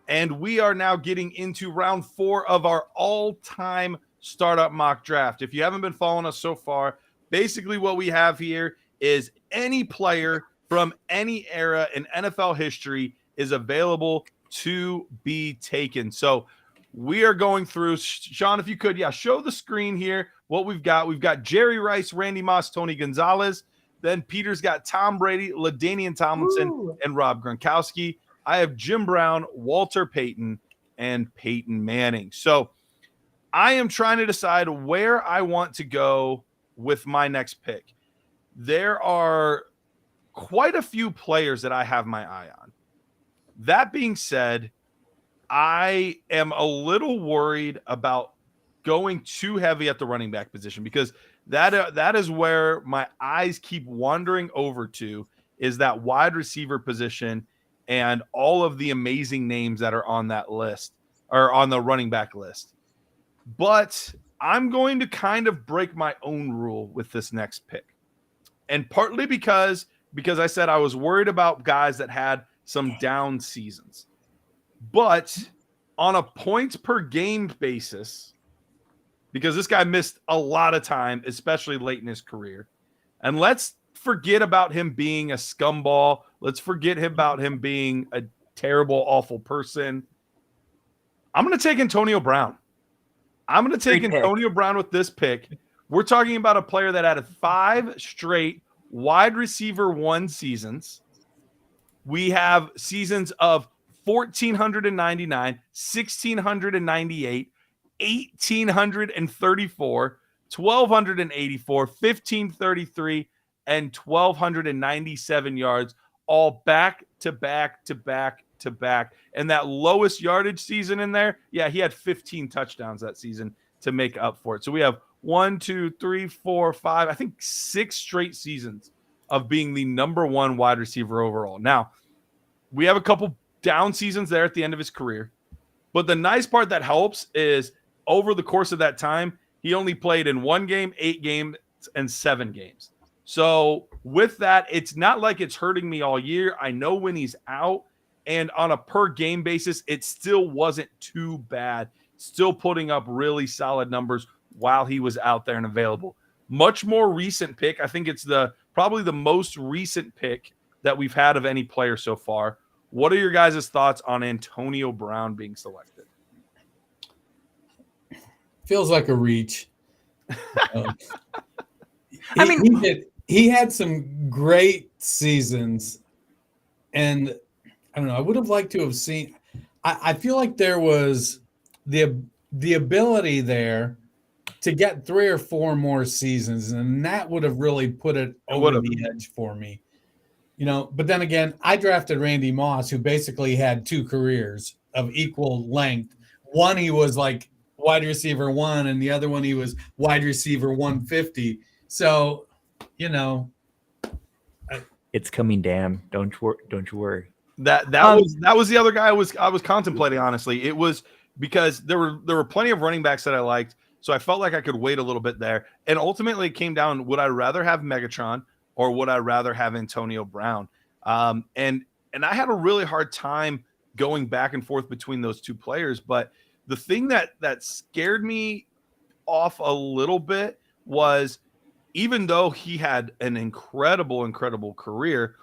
And we are now getting into round 4 of our all-time startup mock draft. If you haven't been following us so far, basically what we have here is any player from any era in NFL history is available to be taken. So we are going through, Sean, if you could, show the screen here what we've got. We've got Jerry Rice, Randy Moss, Tony Gonzalez. Then Peter's got Tom Brady, LaDainian Tomlinson, and Rob Gronkowski. I have Jim Brown, Walter Payton, and Peyton Manning. So I am trying to decide where I want to go with my next pick. There are quite a few players that I have my eye on. That being said, I am a little worried about going too heavy at the running back position because that is where my eyes keep wandering over to, is that wide receiver position and all of the amazing names that are on that list or on the running back list. But I'm going to kind of break my own rule with this next pick. And partly because I said I was worried about guys that had some down seasons. But on a points per game basis, because this guy missed a lot of time, especially late in his career. And let's forget about him being a scumball. Let's forget about him being a terrible, awful person. I'm going to take Antonio Brown. I'm going to take Antonio Brown with this pick. We're talking about a player that had 5 straight wide receiver 1 seasons. We have seasons of 1,499, 1,698, 1,834, 1,284, 1,533, and 1,297 yards, all back to back to back to back. And that lowest yardage season in there, yeah, he had 15 touchdowns that season to make up for it. So we have 1, 2, 3, 4, 5, I think 6 straight seasons of being the number 1 wide receiver overall. Now, we have a couple down seasons there at the end of his career. But the nice part that helps is over the course of that time, he only played in 1 game, 8 games, and 7 games. So with that, it's not like it's hurting me all year. I know when he's out, and on a per game basis, it still wasn't too bad. Still putting up really solid numbers while he was out there and available. Much more recent pick. I think it's probably the most recent pick that we've had of any player so far. What are your guys' thoughts on Antonio Brown being selected? Feels like a reach. He had some great seasons, and I don't know. I would have liked to have seen. I feel like there was the ability there to get 3 or 4 more seasons, and that would have really put it over the edge for me. But then again, I drafted Randy Moss, who basically had 2 careers of equal length. One, he was like wide receiver 1, and the other one, he was wide receiver 150. So, it's coming, Dan. Don't you worry. That was the other guy I was contemplating, honestly. It was because there were plenty of running backs that I liked, so I felt like I could wait a little bit there. And ultimately, it came down: would I rather have Megatron or would I rather have Antonio Brown? And I had a really hard time going back and forth between those 2 players. But the thing that scared me off a little bit was, even though he had an incredible career,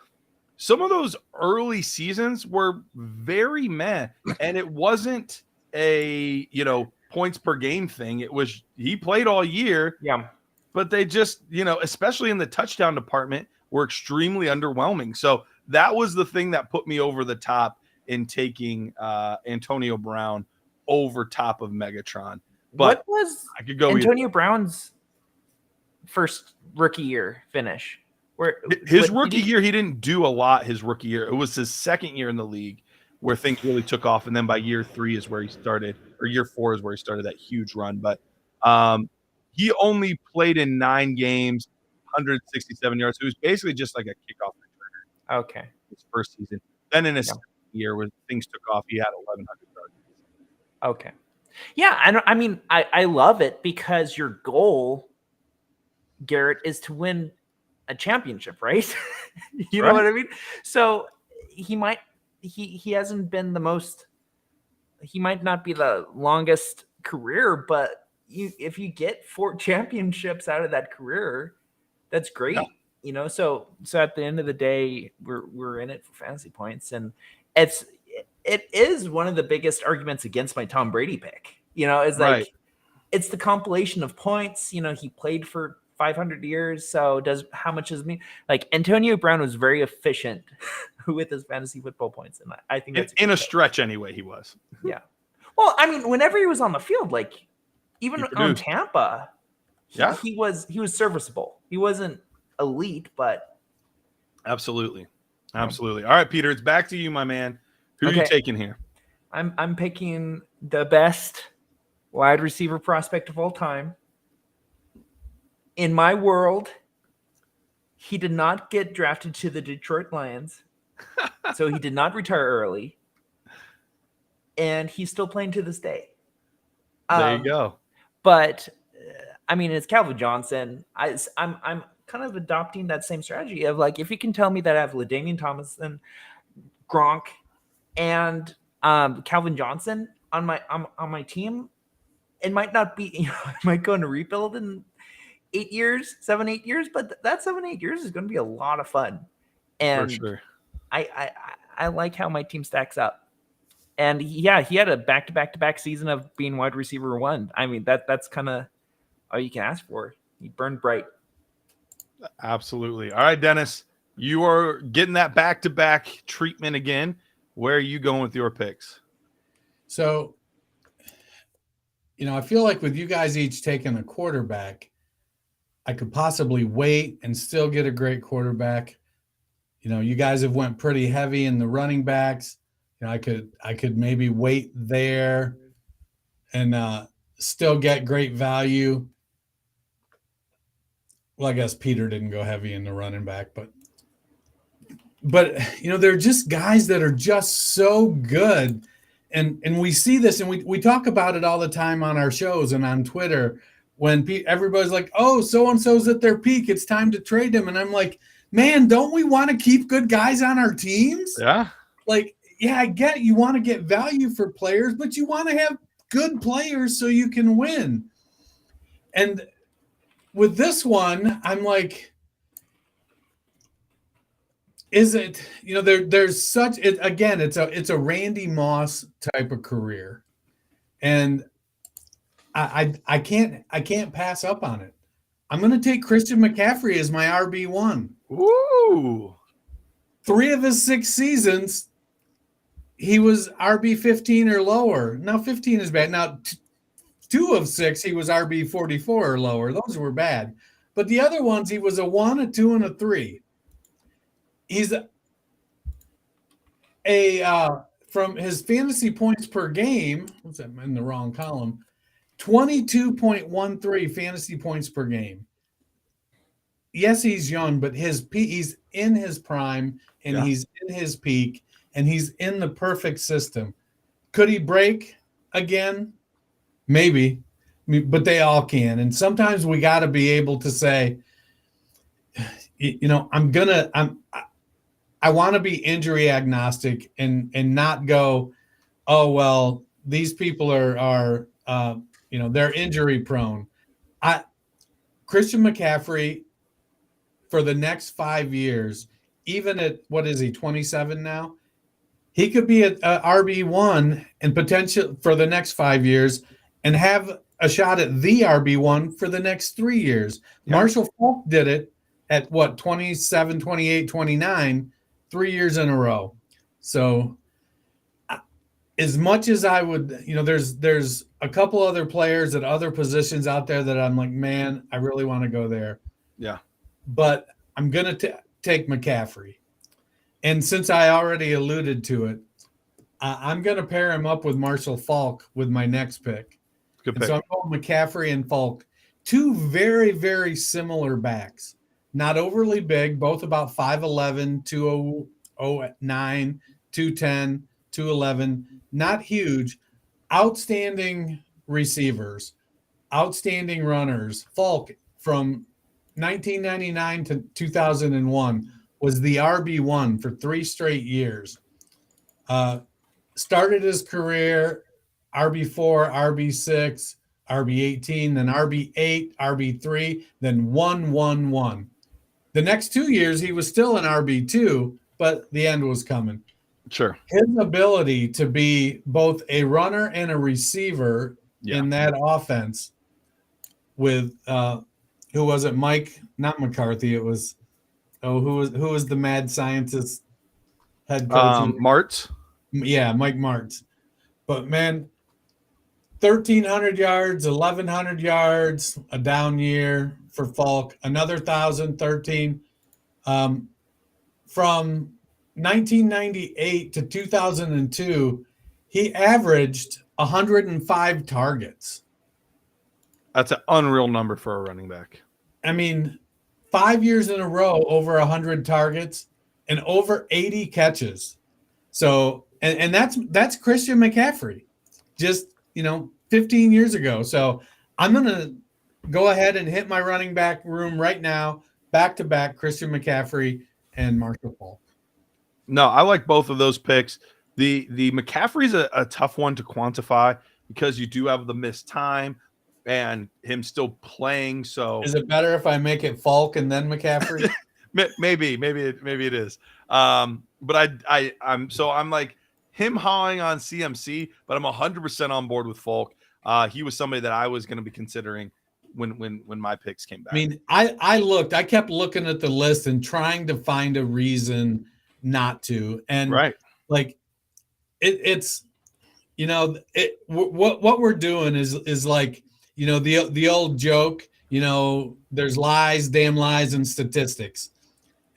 some of those early seasons were very meh. And it wasn't a, points per game thing. It was, he played all year. Yeah. But they just, especially in the touchdown department, were extremely underwhelming. So that was the thing that put me over the top in taking Antonio Brown over top of Megatron. But what was I could go Antonio Brown's first rookie year finish? His rookie year, he didn't do a lot his rookie year. It was his second year in the league where things really took off. And then by year 3 is where he started, or year 4 is where he started that huge run. But he only played in 9 games, 167 yards. So it was basically just like a kickoff returner. Okay. His first season. Then in his second year, when things took off, he had 1,100 yards. Okay. Yeah, I love it because your goal, Garrett, is to win a championship, right? You know what I mean? So he hasn't been the most. He might not be the longest career, but if you get 4 championships out of that career, that's great. Yeah. So at the end of the day, we're in it for fantasy points, and it is one of the biggest arguments against my Tom Brady pick. It's like it's the compilation of points. He played for 500 years, so how much does it mean? Like, Antonio Brown was very efficient with his fantasy football points, and I think that's in a stretch anyway. He was. Yeah. Well, whenever he was on the field, like even on Tampa, he was serviceable. He wasn't elite, but absolutely. All right, Peter, it's back to you, my man. Who are you taking here? I'm picking the best wide receiver prospect of all time. In my world, he did not get drafted to the Detroit Lions, so he did not retire early, and he's still playing to this day. There you go. But it's Calvin Johnson. I'm kind of adopting that same strategy of, like, if you can tell me that I have LaDainian Tomlinson, Gronk, and Calvin Johnson on my team, it might not be. I might go into rebuild in 8 years, 7-8 years, but that 7-8 years is going to be a lot of fun. And for sure. I like how my team stacks up. And he had a back-to-back season of being wide receiver 1. That's kind of all you can ask for. He burned bright. Absolutely. All right, Dennis, you are getting that back-to-back treatment again. Where are you going with your picks? So, I feel like with you guys each taking a quarterback, I could possibly wait and still get a great quarterback. You guys have went pretty heavy in the running backs. I could maybe wait there and still get great value. Well, I guess Peter didn't go heavy in the running back, but they're just guys that are just so good. And we see this, and we talk about it all the time on our shows and on Twitter when everybody's like, oh, so-and-so's at their peak, it's time to trade them. And I'm like, man, don't we want to keep good guys on our teams? Yeah. Like, yeah, I get you want to get value for players, but you want to have good players so you can win. And with this one, I'm like, is it, there's such it again, it's a Randy Moss type of career. And I can't pass up on it. I'm gonna take Christian McCaffrey as my RB1. Ooh. 3 of his 6 seasons, he was RB15 or lower. Now 15 is bad. Now 2 of 6, he was RB44 or lower. Those were bad. But the other ones, he was a 1, a 2, and a 3. He's from his fantasy points per game. What's that? I'm in the wrong column. 22.13 fantasy points per game. Yes, he's young, but he's in his prime, and he's in his peak, and he's in the perfect system. Could he break again? Maybe, but they all can. And sometimes we got to be able to say, I want to be injury agnostic and not go, oh, well, these people are they're injury prone. Christian McCaffrey for the next 5 years, even at, what is he, 27 now? He could be at RB1 and potential for the next 5 years and have a shot at the RB1 for the next 3 years. Yeah. Marshall Faulk did it at 27, 28, 29, 3 years in a row. So as much as I would, there's a couple other players at other positions out there that I'm like, man, I really want to go there. Yeah. But I'm going to take McCaffrey. And since I already alluded to it, I'm going to pair him up with Marshall Faulk with my next pick. Good pick. So I'm going McCaffrey and Faulk. 2 very, very similar backs. Not overly big, both about 5'11", 209, 210, 211. Not huge. Outstanding receivers. Outstanding runners. Faulk from 1999 to 2001 was the RB1 for 3 straight years. Started his career RB4, RB6, RB18, then RB8, RB3, then 1-1-1. The next 2 years, he was still an RB2, but the end was coming. Sure. His ability to be both a runner and a receiver in that offense with who was it? Mike, not McCarthy. It was who was the mad scientist head coach? Martz. Yeah, Mike Martz. But man, 1,300 yards, 1,100 yards, a down year for Faulk, another 1,013. From 1998 to 2002, he averaged 105 targets. That's an unreal number for a running back. I mean, 5 years in a row, over 100 targets and over 80 catches. So, and that's Christian McCaffrey, just 15 years ago. So I'm gonna go ahead and hit my running back room right now, back to back, Christian McCaffrey and Marshall Faulk. No, I like both of those picks. The McCaffrey's a tough one to quantify because you do have the missed time and him still playing. So is it better if I make it Faulk and then McCaffrey? maybe it is. But I'm like him hawing on CMC, but I'm 100% on board with Faulk. He was somebody that I was going to be considering when my picks came back. I mean, I kept looking at the list and trying to find a reason not to. And like it's what we're doing is like, the old joke, there's lies, damn lies, and statistics.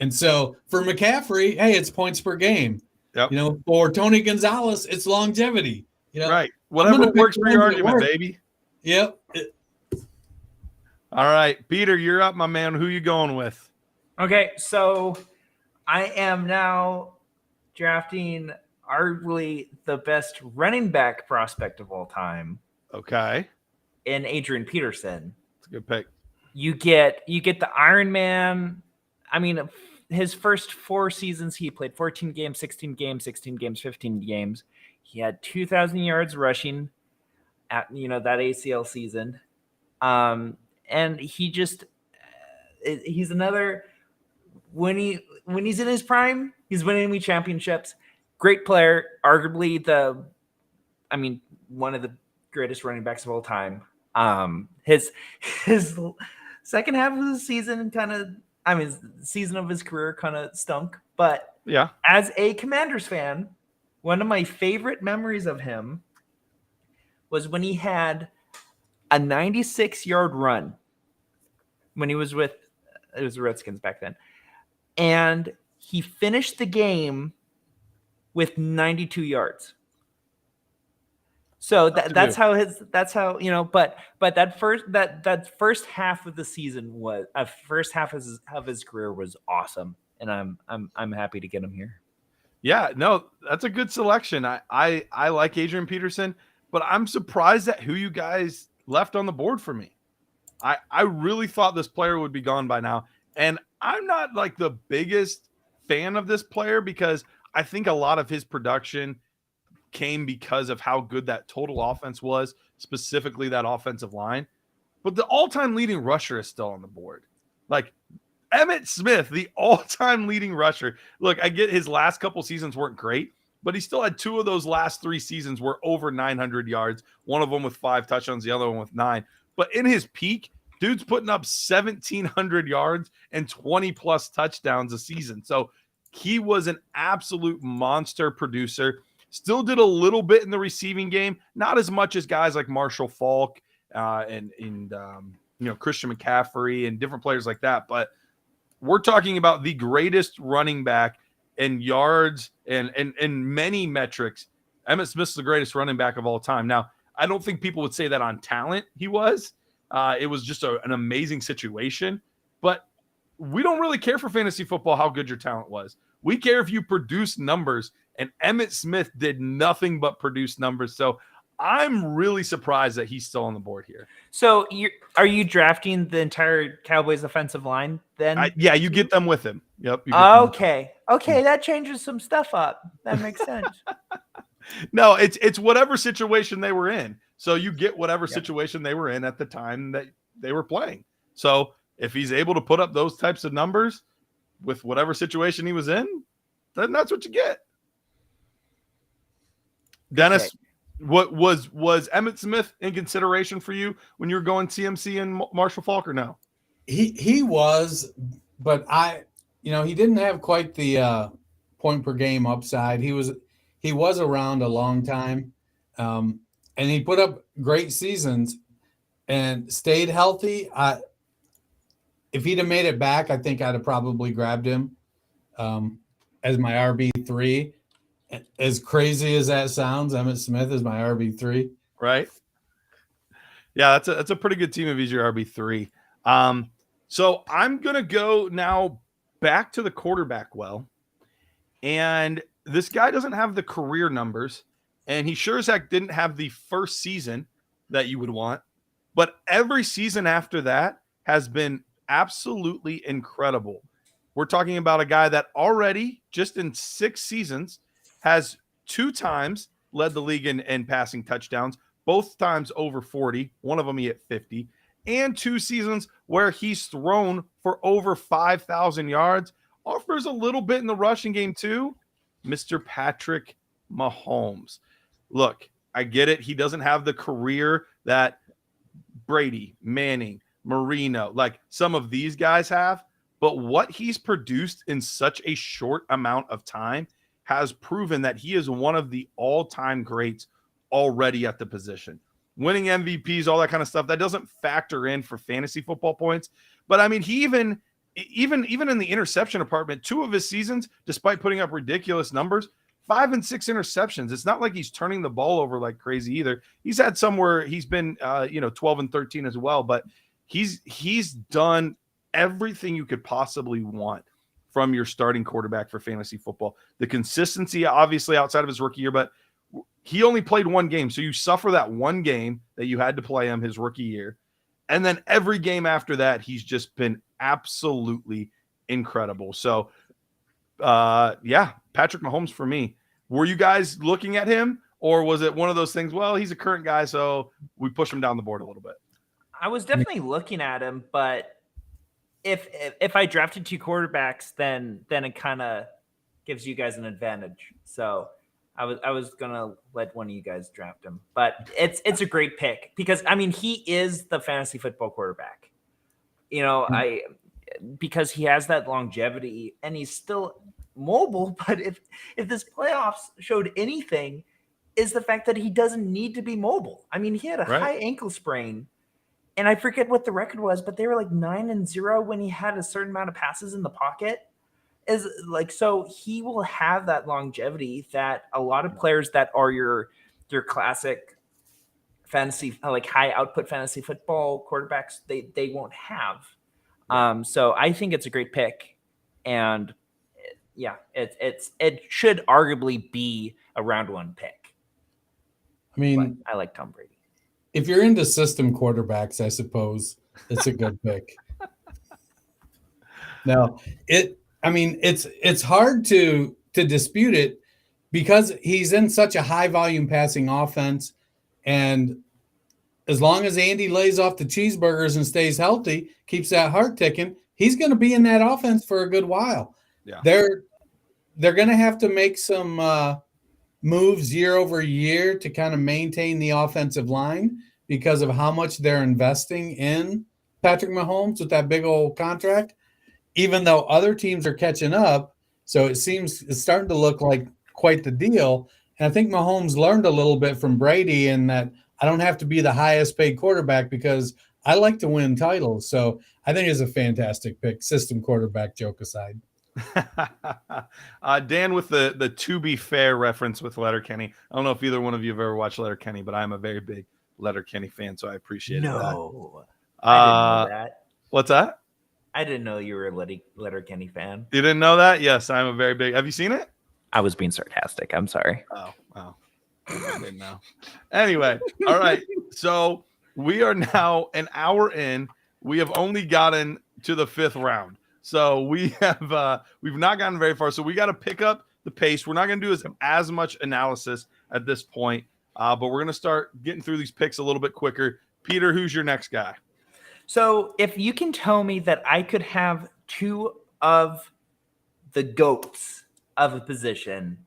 And so for McCaffrey, hey, it's points per game. Yep. For Tony Gonzalez, it's longevity. Right. Whatever works for your argument, baby. Yep. All right, Peter, you're up, my man. Who you going with? Okay, so I am now drafting arguably the best running back prospect of all time. Okay. In Adrian Peterson. It's a good pick. You get the Iron Man. I mean, his first 4 seasons, he played 14 games, 16 games, 16 games, 15 games. He had 2,000 yards rushing at, that ACL season. And he just, he's another, when he's in his prime, he's winning me championships. Great player, arguably one of the greatest running backs of all time. His second half of the season season of his career kind of stunk. But yeah, as a Commanders fan, one of my favorite memories of him was when he had a 96-yard run when he was with the Redskins back then. And he finished the game with 92 yards. So but that first half of the season was first half of his career was awesome. And I'm happy to get him here. Yeah, no, that's a good selection. I like Adrian Peterson, but I'm surprised at who you guys left on the board for me. I really thought this player would be gone by now. And I'm not like the biggest fan of this player because I think a lot of his production came because of how good that total offense was, specifically that offensive line. But the all-time leading rusher is still on the board. Like Emmitt Smith, the all-time leading rusher. Look, I get his last couple seasons weren't great, but he still had 2 of those last 3 seasons were over 900 yards, one of them with 5 touchdowns, the other one with 9. But in his peak, dude's putting up 1,700 yards and 20-plus touchdowns a season. So he was an absolute monster producer. Still did a little bit in the receiving game, not as much as guys like Marshall Faulk and Christian McCaffrey and different players like that. But we're talking about the greatest running back in yards and many metrics. Emmitt Smith's the greatest running back of all time. Now, I don't think people would say that on talent he was. It was just an amazing situation. But we don't really care for fantasy football how good your talent was. We care if you produce numbers, and Emmitt Smith did nothing but produce numbers. So I'm really surprised that he's still on the board here. So are you drafting the entire Cowboys offensive line then? Yeah, you get them with him. Yep. Okay, that changes some stuff up. That makes sense. No, it's whatever situation they were in. So you get whatever situation they were in at the time that they were playing. So if he's able to put up those types of numbers with whatever situation he was in, then that's what you get. Dennis, okay. What was Emmitt Smith in consideration for you when you were going CMC and Marshall Faulk or no? He was, but he didn't have quite the point per game upside. He was around a long time, and he put up great seasons and stayed healthy. If he'd have made it back, I think I'd have probably grabbed him as my RB3. As crazy as that sounds, Emmitt Smith is my RB3. Right. Yeah, that's a pretty good team if he's your RB3. So I'm gonna go now back to the quarterback well. And this guy doesn't have the career numbers, and he sure as heck didn't have the first season that you would want. But every season after that has been absolutely incredible. We're talking about a guy that already, just in 6 seasons, has 2 times led the league in passing touchdowns, both times over 40. One of them he hit 50. And 2 seasons where he's thrown for over 5,000 yards. Offers a little bit in the rushing game too. Mr. Patrick Mahomes. Look, I get it. He doesn't have the career that Brady, Manning, Marino, like some of these guys have. But what he's produced in such a short amount of time has proven that he is one of the all-time greats already at the position. Winning MVPs, all that kind of stuff, that doesn't factor in for fantasy football points. But I mean, he even in the interception department, 2 of his seasons, despite putting up ridiculous numbers, 5 and 6 interceptions. It's not like he's turning the ball over like crazy either. He's had somewhere he's been 12 and 13 as well, but he's done everything you could possibly want from your starting quarterback for fantasy football. The consistency, obviously, outside of his rookie year, but he only played 1 game. So you suffer that 1 game that you had to play him his rookie year. And then every game after that, he's just been absolutely incredible. So, Patrick Mahomes for me. Were you guys looking at him, or was it one of those things, well, he's a current guy, so we push him down the board a little bit? I was definitely looking at him, but if I drafted 2 quarterbacks, then it kind of gives you guys an advantage. So I was gonna let one of you guys draft him, but it's a great pick because I mean he is the fantasy football quarterback. Because he has that longevity and he's still mobile. But if this playoffs showed anything, is the fact that he doesn't need to be mobile. I mean, he had a high ankle sprain. And I forget what the record was, but they were like 9-0 when he had a certain amount of passes in the pocket. So he will have that longevity that a lot of players that are your classic fantasy, like high output fantasy football quarterbacks, they won't have. So I think it's a great pick, and it should arguably be a round 1 pick. I mean, but I like Tom Brady. If you're into system quarterbacks, I suppose it's a good pick. No, it's hard to dispute it because he's in such a high volume passing offense, and as long as Andy lays off the cheeseburgers and stays healthy, keeps that heart ticking, he's going to be in that offense for a good while. Yeah, they're going to have to make some moves year over year to kind of maintain the offensive line because of how much they're investing in Patrick Mahomes with that big old contract, even though other teams are catching up. So it's starting to look like quite the deal. And I think Mahomes learned a little bit from Brady in that I don't have to be the highest paid quarterback because I like to win titles. So I think it's a fantastic pick, system quarterback, joke aside. Dan with the to be fair reference with Letterkenny. I don't know if either one of you have ever watched Letterkenny, but I'm a very big Letterkenny fan, so I appreciate that. I didn't know that. What's that? I didn't know you were a Letterkenny fan. You didn't know that? Yes, I'm a very big. Have you seen it? I was being sarcastic. I'm sorry. Oh. I didn't know. Anyway, all right. So we are now an hour in. We have only gotten to the 5th round. So we've not gotten very far. So we got to pick up the pace. We're not going to do as much analysis at this point, but we're going to start getting through these picks a little bit quicker. Peter, who's your next guy? So if you can tell me that I could have 2 of the GOATs of a position,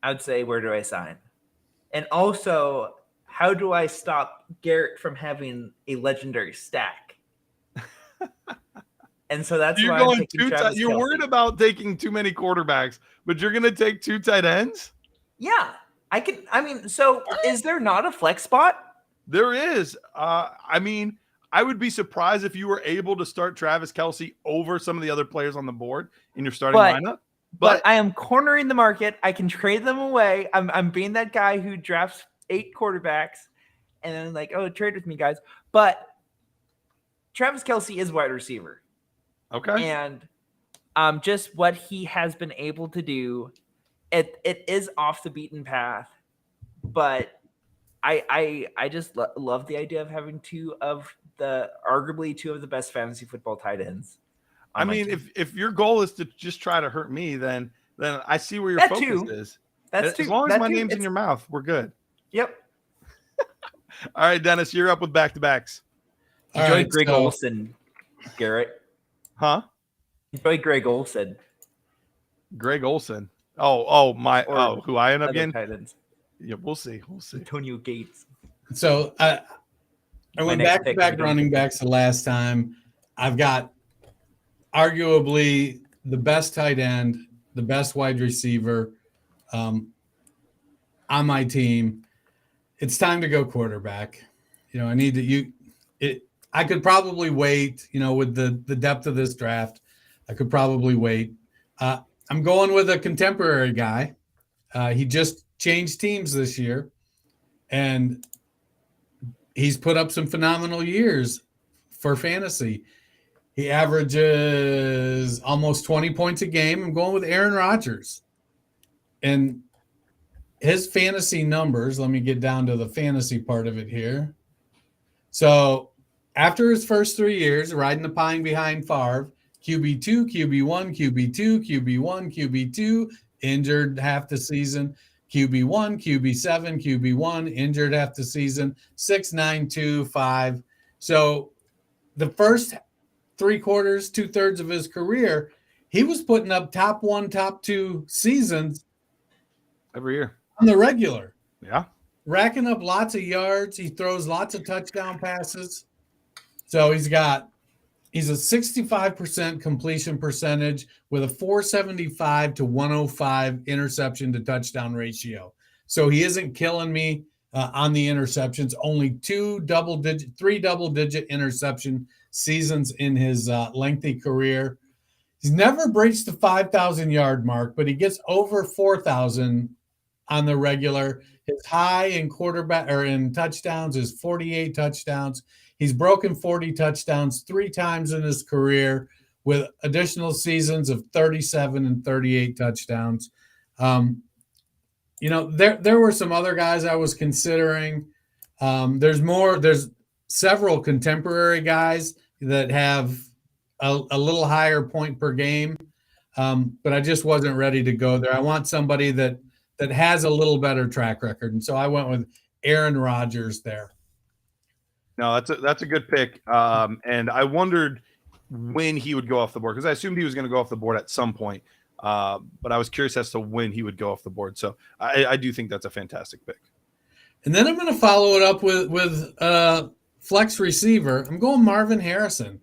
I would say, where do I sign? And also, how do I stop Garrett from having a legendary stack? And so that's why I'm taking Travis You're Kelce. worried about taking too many quarterbacks, but you're going to take 2 tight ends? Yeah, I can. I mean, so is there not a flex spot? There is. I mean, I would be surprised if you were able to start Travis Kelce over some of the other players on the board in your starting lineup. But I am cornering the market. I can trade them away. I'm being that guy who drafts 8 quarterbacks and then like, oh, trade with me, guys. But Travis Kelce is wide receiver. Okay. And just what he has been able to do, it is off the beaten path. But I just love the idea of having arguably two of the best fantasy football tight ends. I mean, if your goal is to just try to hurt me, then I see where your focus is. As long as my name's in your mouth, we're good. Yep. All right, Dennis, you're up with back-to-backs. Enjoy Greg Olsen, Garrett. Huh? Enjoy Greg Olsen. Greg Olsen. Who I end up getting? Titans. Yeah, we'll see. Antonio Gates. So I went back-to-back running backs the last time. I've got arguably the best tight end, the best wide receiver on my team. It's time to go quarterback. I need to I could probably wait, with the depth of this draft. I could probably wait. I'm going with a contemporary guy. He just changed teams this year, and he's put up some phenomenal years for fantasy. He averages almost 20 points a game. I'm going with Aaron Rodgers. And his fantasy numbers, let me get down to the fantasy part of it here. So after his first 3 years, riding the pine behind Favre, QB2, QB1, QB2, QB1, QB2, injured half the season. QB1, QB7, QB1, injured half the season. 6, 9, 2, 5. So the first 3/4, 2/3 of his career, he was putting up top 1, top 2 seasons every year on the regular. Yeah. Racking up lots of yards. He throws lots of touchdown passes. So he's a 65% completion percentage with a 475 to 105 interception to touchdoand ratio. So he isn't killing me on the interceptions. Only 3 double-digit interception seasons in his lengthy career. He's never breached the 5,000-yard mark, but he gets over 4,000 on the regular. His high in in touchdowns is 48 touchdowns. He's broken 40 touchdowns 3 times in his career with additional seasons of 37 and 38 touchdowns. There were some other guys I was considering. There's several contemporary guys that have a little higher point per game, but I just wasn't ready to go there. I want somebody that has a little better track record, and so I went with Aaron Rodgers there. No, that's a good pick. And I wondered when he would go off the board because I assumed he was going to go off the board at some point. But I was curious as to when he would go off the board. So I do think that's a fantastic pick. And then I'm going to follow it up with flex receiver. I'm going Marvin Harrison.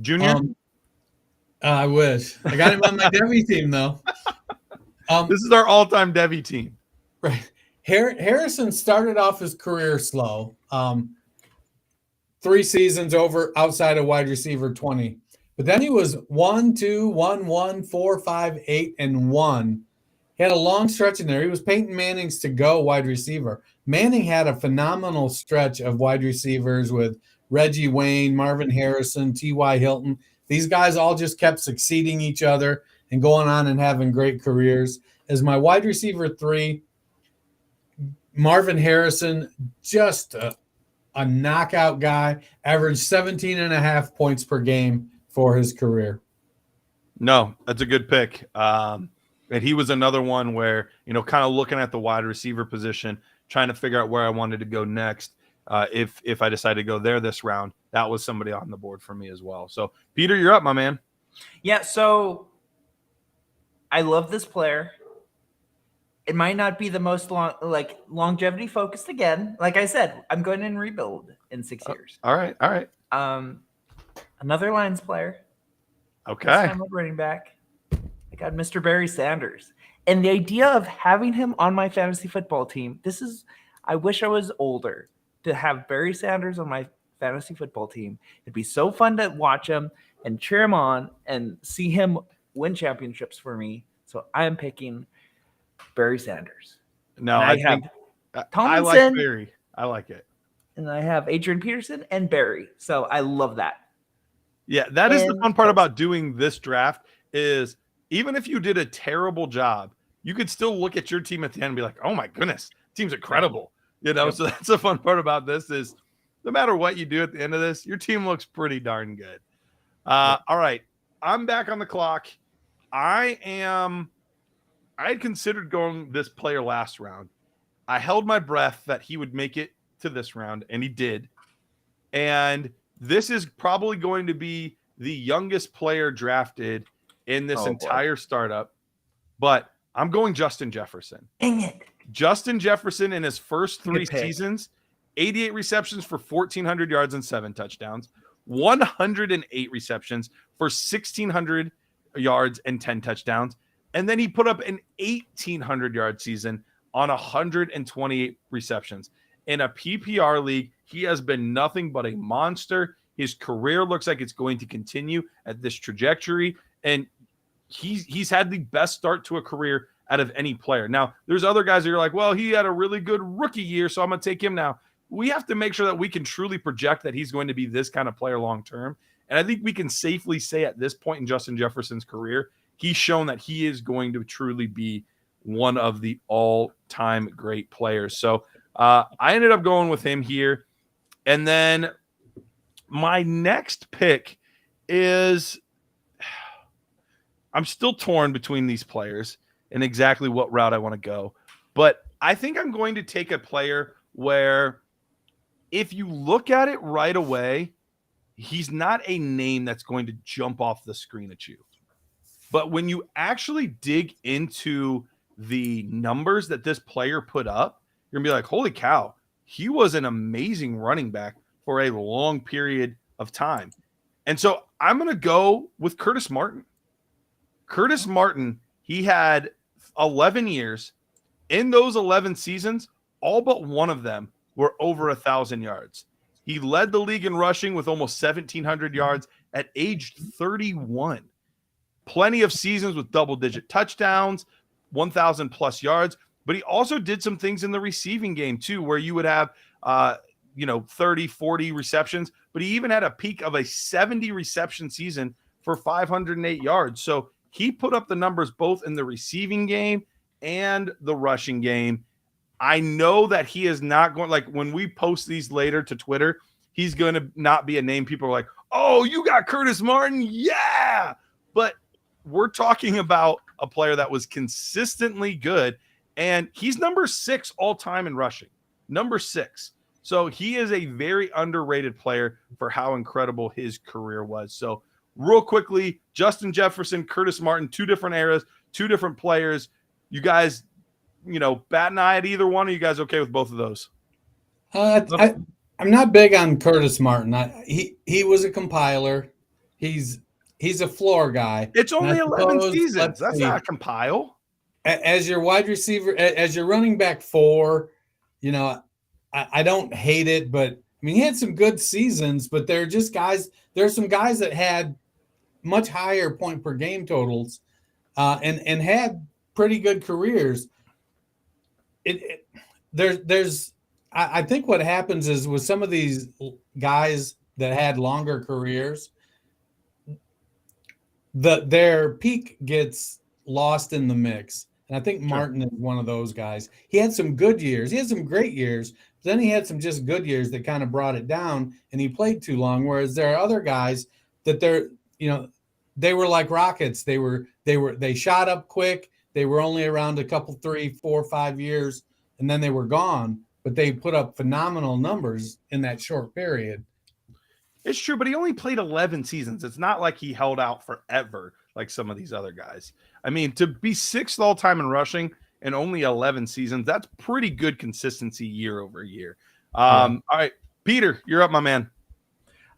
Junior? I wish. I got him on my Devy team, though. This is our all-time Devy team. Right. Harrison started off his career slow. 3 seasons outside of wide receiver 20. But then he was 1, 2, 1, 1, 4, 5, 8, and 1. He had a long stretch in there. He was Peyton Manning's to-go wide receiver. Manning had a phenomenal stretch of wide receivers with Reggie Wayne, Marvin Harrison, T.Y. Hilton. These guys all just kept succeeding each other and going on and having great careers. As my wide receiver 3, Marvin Harrison, just a knockout guy, averaged 17.5 points per game for his career. No, that's a good pick. And he was another one where, kind of looking at the wide receiver position, trying to figure out where I wanted to go next. If I decided to go there this round, that was somebody on the board for me as well. So, Peter, you're up, my man. Yeah, so I love this player. It might not be the most longevity focused again. Like I said, I'm going in rebuild in 6 years. All right. Another Lions player. Okay. This time a running back. I got Mr. Barry Sanders. And the idea of having him on my fantasy football team, I wish I was older to have Barry Sanders on my fantasy football team. It'd be so fun to watch him and cheer him on and see him win championships for me. So I am picking Barry Sanders. No, I like Barry. I like it. And I have Adrian Peterson and Barry. So I love that. Yeah, that is the fun part about doing this draft is even if you did a terrible job, you could still look at your team at the end and be like, oh my goodness, team's incredible. So that's the fun part about this is no matter what you do at the end of this, your team looks pretty darn good. All right, I'm back on the clock. I had considered going this player last round. I held my breath that he would make it to this round, and he did. And this is probably going to be the youngest player drafted in this entire startup. But I'm going Justin Jefferson. Dang it. Justin Jefferson in his first 3 seasons 88 receptions for 1,400 yards and 7 touchdowns, 108 receptions for 1,600 yards and 10 touchdowns. And then he put up an 1,800-yard season on 128 receptions. In a PPR league, he has been nothing but a monster. His career looks like it's going to continue at this trajectory. And he's had the best start to a career out of any player. Now, there's other guys that you're like, well, he had a really good rookie year, so I'm going to take him now. We have to make sure that we can truly project that he's going to be this kind of player long term. And I think we can safely say at this point in Justin Jefferson's career, he's shown that he is going to truly be one of the all-time great players. So I ended up going with him here. And then my next pick is I'm still torn between these players and exactly what route I want to go. But I think I'm going to take a player where if you look at it right away, he's not a name that's going to jump off the screen at you. But when you actually dig into the numbers that this player put up, you're going to be like, holy cow, he was an amazing running back for a long period of time. And so I'm going to go with Curtis Martin. Curtis Martin, he had 11 years. In those 11 seasons, all but one of them were over 1,000 yards. He led the league in rushing with almost 1,700 yards at age 31. Plenty of seasons with double-digit touchdowns, 1,000 plus yards. But he also did some things in the receiving game too, where you would have 30, 40 receptions. But he even had a peak of a 70 reception season for 508 yards. So he put up the numbers both in the receiving game and the rushing game. I know that he is not going, like when we post these later to Twitter, he's going to not be a name people are like, oh, you got Curtis Martin? Yeah. But we're talking about a player that was consistently good, and he's number 6 all time in rushing. Number 6. So he is a very underrated player for how incredible his career was. So real quickly, Justin Jefferson, Curtis Martin, 2 different eras, 2 different players. You guys, bat an eye at either one. Are you guys okay with both of those? I'm not big on Curtis Martin. He was a compiler. He's a floor guy. It's only 11 seasons. That's not a compile. As your wide receiver, as your running back 4, I don't hate it, but I mean, he had some good seasons, but they're just guys. There are some guys that had much higher point per game totals and had pretty good careers. I think what happens is with some of these guys that had longer careers, their peak gets lost in the mix. And I think Martin is one of those guys. He had some good years. He had some great years. But then he had some just good years that kind of brought it down, and he played too long. Whereas there are other guys that they were like rockets. They shot up quick. They were only around a couple, 3, 4, 5 years, and then they were gone. But they put up phenomenal numbers in that short period. It's true, but he only played 11 seasons. It's not like he held out forever like some of these other guys. I mean, to be 6th all-time in rushing and only 11 seasons, that's pretty good consistency year over year. All right, Peter, you're up, my man.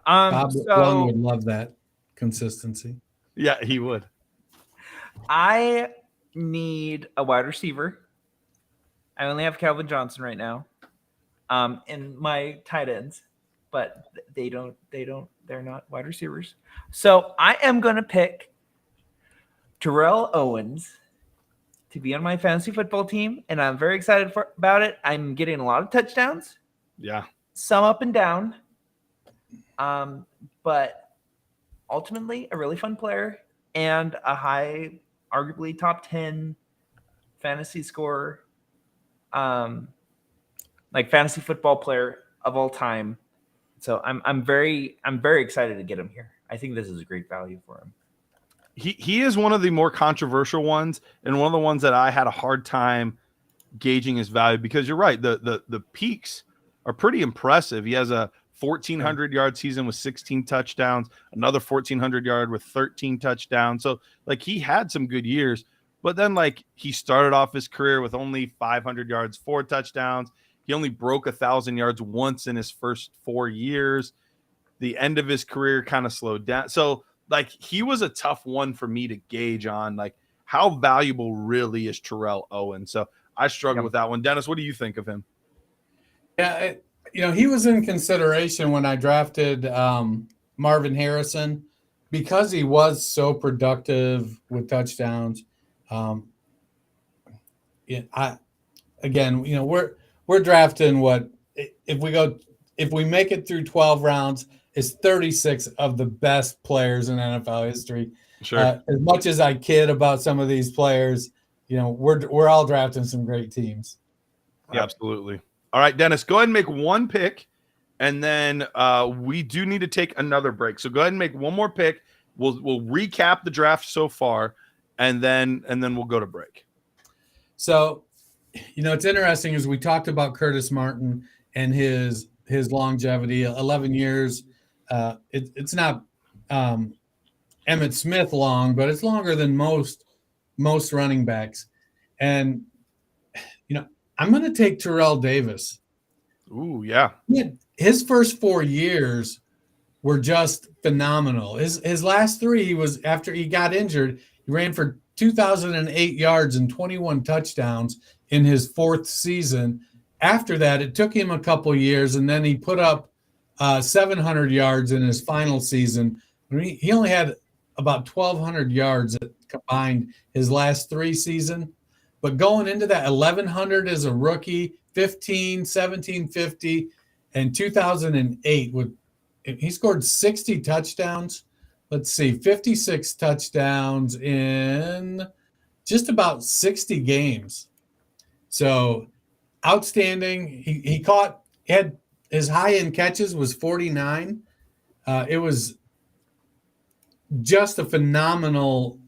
Bob Lund would love that consistency. Yeah, he would. I need a wide receiver. I only have Calvin Johnson right now in my tight ends, but they're not wide receivers. So I am going to pick Terrell Owens to be on my fantasy football team, and I'm very excited about it. I'm getting a lot of touchdowns. Yeah. Some up and down. But ultimately a really fun player and a high, arguably top 10 fantasy scorer, like fantasy football player of all time. So I'm very excited to get him here. I think this is a great value for him. He is one of the more controversial ones, and one of the ones that I had a hard time gauging his value, because you're right, the peaks are pretty impressive. He has a 1,400-yard season with 16 touchdowns, another 1,400 yard with 13 touchdowns. So like he had some good years, but then like he started off his career with only 500 yards, 4 touchdowns. He only broke 1,000 yards once in his first 4 years. The end of his career kind of slowed down. So, like, he was a tough one for me to gauge on, like, how valuable really is Terrell Owens. So I struggled with that one. Dennis, what do you think of him? Yeah, he was in consideration when I drafted Marvin Harrison because he was so productive with touchdowns. We're drafting what if we make it through 12 rounds, is 36 of the best players in NFL history. Sure. As much as I kid about some of these players, we're all drafting some great teams. Yeah, absolutely. All right, Dennis, go ahead and make one pick, and then we do need to take another break. So go ahead and make one more pick. We'll recap the draft so far, and then we'll go to break. So, it's interesting as we talked about Curtis Martin and his longevity, 11 years. It's not Emmitt Smith long, but it's longer than most running backs. And, I'm going to take Terrell Davis. Ooh, yeah. His first 4 years were just phenomenal. His last three was after he got injured. He ran for 2,008 yards and 21 touchdowns in his fourth season. After that, it took him a couple years, and then he put up 700 yards in his final season. He only had about 1,200 yards combined his last three seasons. But going into that, 1,100 as a rookie, 15, 1,750, and 2008, he scored 60 touchdowns. Let's see, 56 touchdowns in just about 60 games. So outstanding. He had his high-end catches was 49. It was just a phenomenal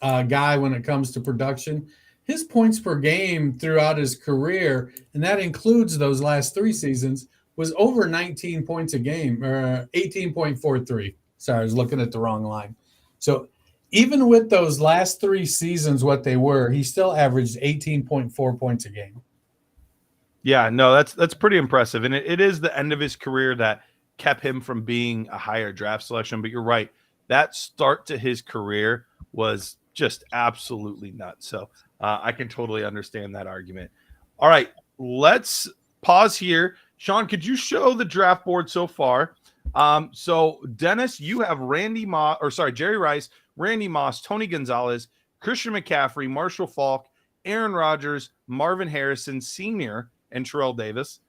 guy when it comes to production. His points per game throughout his career, and that includes those last three seasons, was over 19 points a game, or 18.43. Sorry, I was looking at the wrong line. So even with those last three seasons, what they were, he still averaged 18.4 points a game. Yeah, no, that's pretty impressive. And it is the end of his career that kept him from being a higher draft selection. But you're right. That start to his career was just absolutely nuts. So I can totally understand that argument. All right, let's pause here. Sean, could you show the draft board so far? So Dennis, you have Jerry Rice, Randy Moss, Tony Gonzalez, Christian McCaffrey, Marshall Faulk, Aaron Rodgers, Marvin Harrison Sr., and Terrell Davis.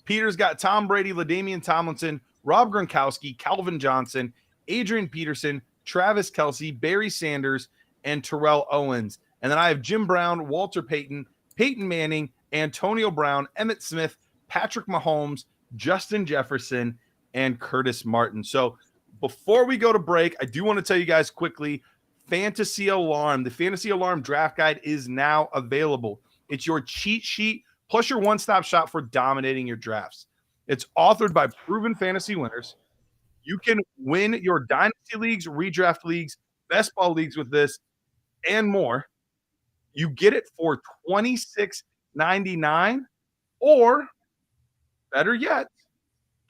Peter's got Tom Brady, LaDainian Tomlinson, Rob Gronkowski, Calvin Johnson, Adrian Peterson, Travis Kelce, Barry Sanders, and Terrell Owens. And then I have Jim Brown, Walter Payton, Peyton Manning, Antonio Brown, Emmitt Smith, Patrick Mahomes, Justin Jefferson, and Curtis Martin. So before we go to break, I do want to tell you guys quickly, Fantasy Alarm. The Fantasy Alarm draft guide is now available. It's your cheat sheet plus your one-stop shop for dominating your drafts. It's authored by proven fantasy winners. You can win your dynasty leagues, redraft leagues, best ball leagues with this, and more. You get it for $26.99, or better yet,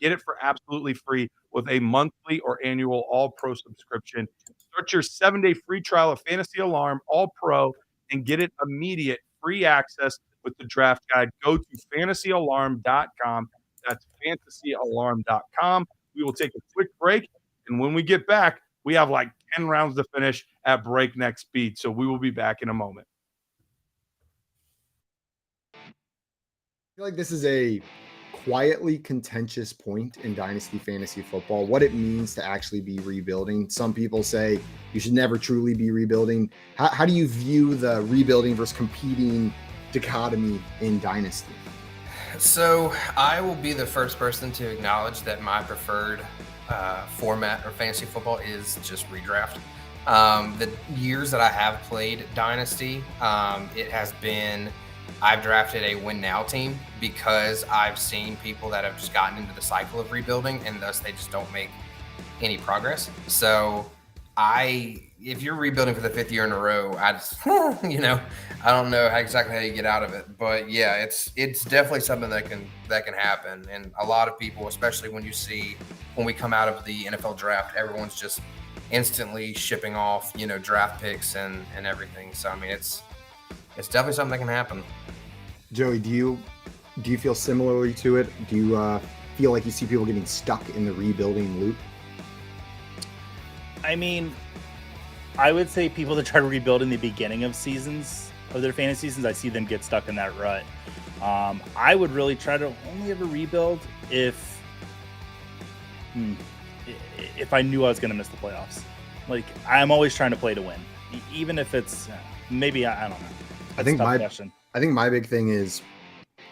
get it for absolutely free with a monthly or annual All-Pro subscription. Start your 7-day free trial of Fantasy Alarm All-Pro and get it immediate free access with the draft guide. Go to fantasyalarm.com. That's fantasyalarm.com. We will take a quick break, and when we get back, we have like 10 rounds to finish at breakneck speed. So we will be back in a moment. I feel like this is a quietly contentious point in Dynasty Fantasy Football, what it means to actually be rebuilding. Some people say you should never truly be rebuilding. How do you view the rebuilding versus competing dichotomy in Dynasty? So I will be the first person to acknowledge that my preferred format of fantasy football is just redraft. The years that I have played Dynasty, it has been, I've drafted a win now team because I've seen people that have just gotten into the cycle of rebuilding and thus they just don't make any progress. So if you're rebuilding for the 5th year in a row, I just, you know, I don't know exactly how you get out of it, but yeah, it's definitely something that can happen. And a lot of people, especially when we come out of the NFL draft, everyone's just instantly shipping off, you know, draft picks and everything. So I mean, it's definitely something that can happen. Joey, do you feel similarly to it? Do you feel like you see people getting stuck in the rebuilding loop? I mean, I would say people that try to rebuild in the beginning of seasons, of their fantasy seasons, I see them get stuck in that rut. I would really try to only ever rebuild if I knew I was going to miss the playoffs. Like, I'm always trying to play to win, even if it's maybe I don't know. I think my big thing is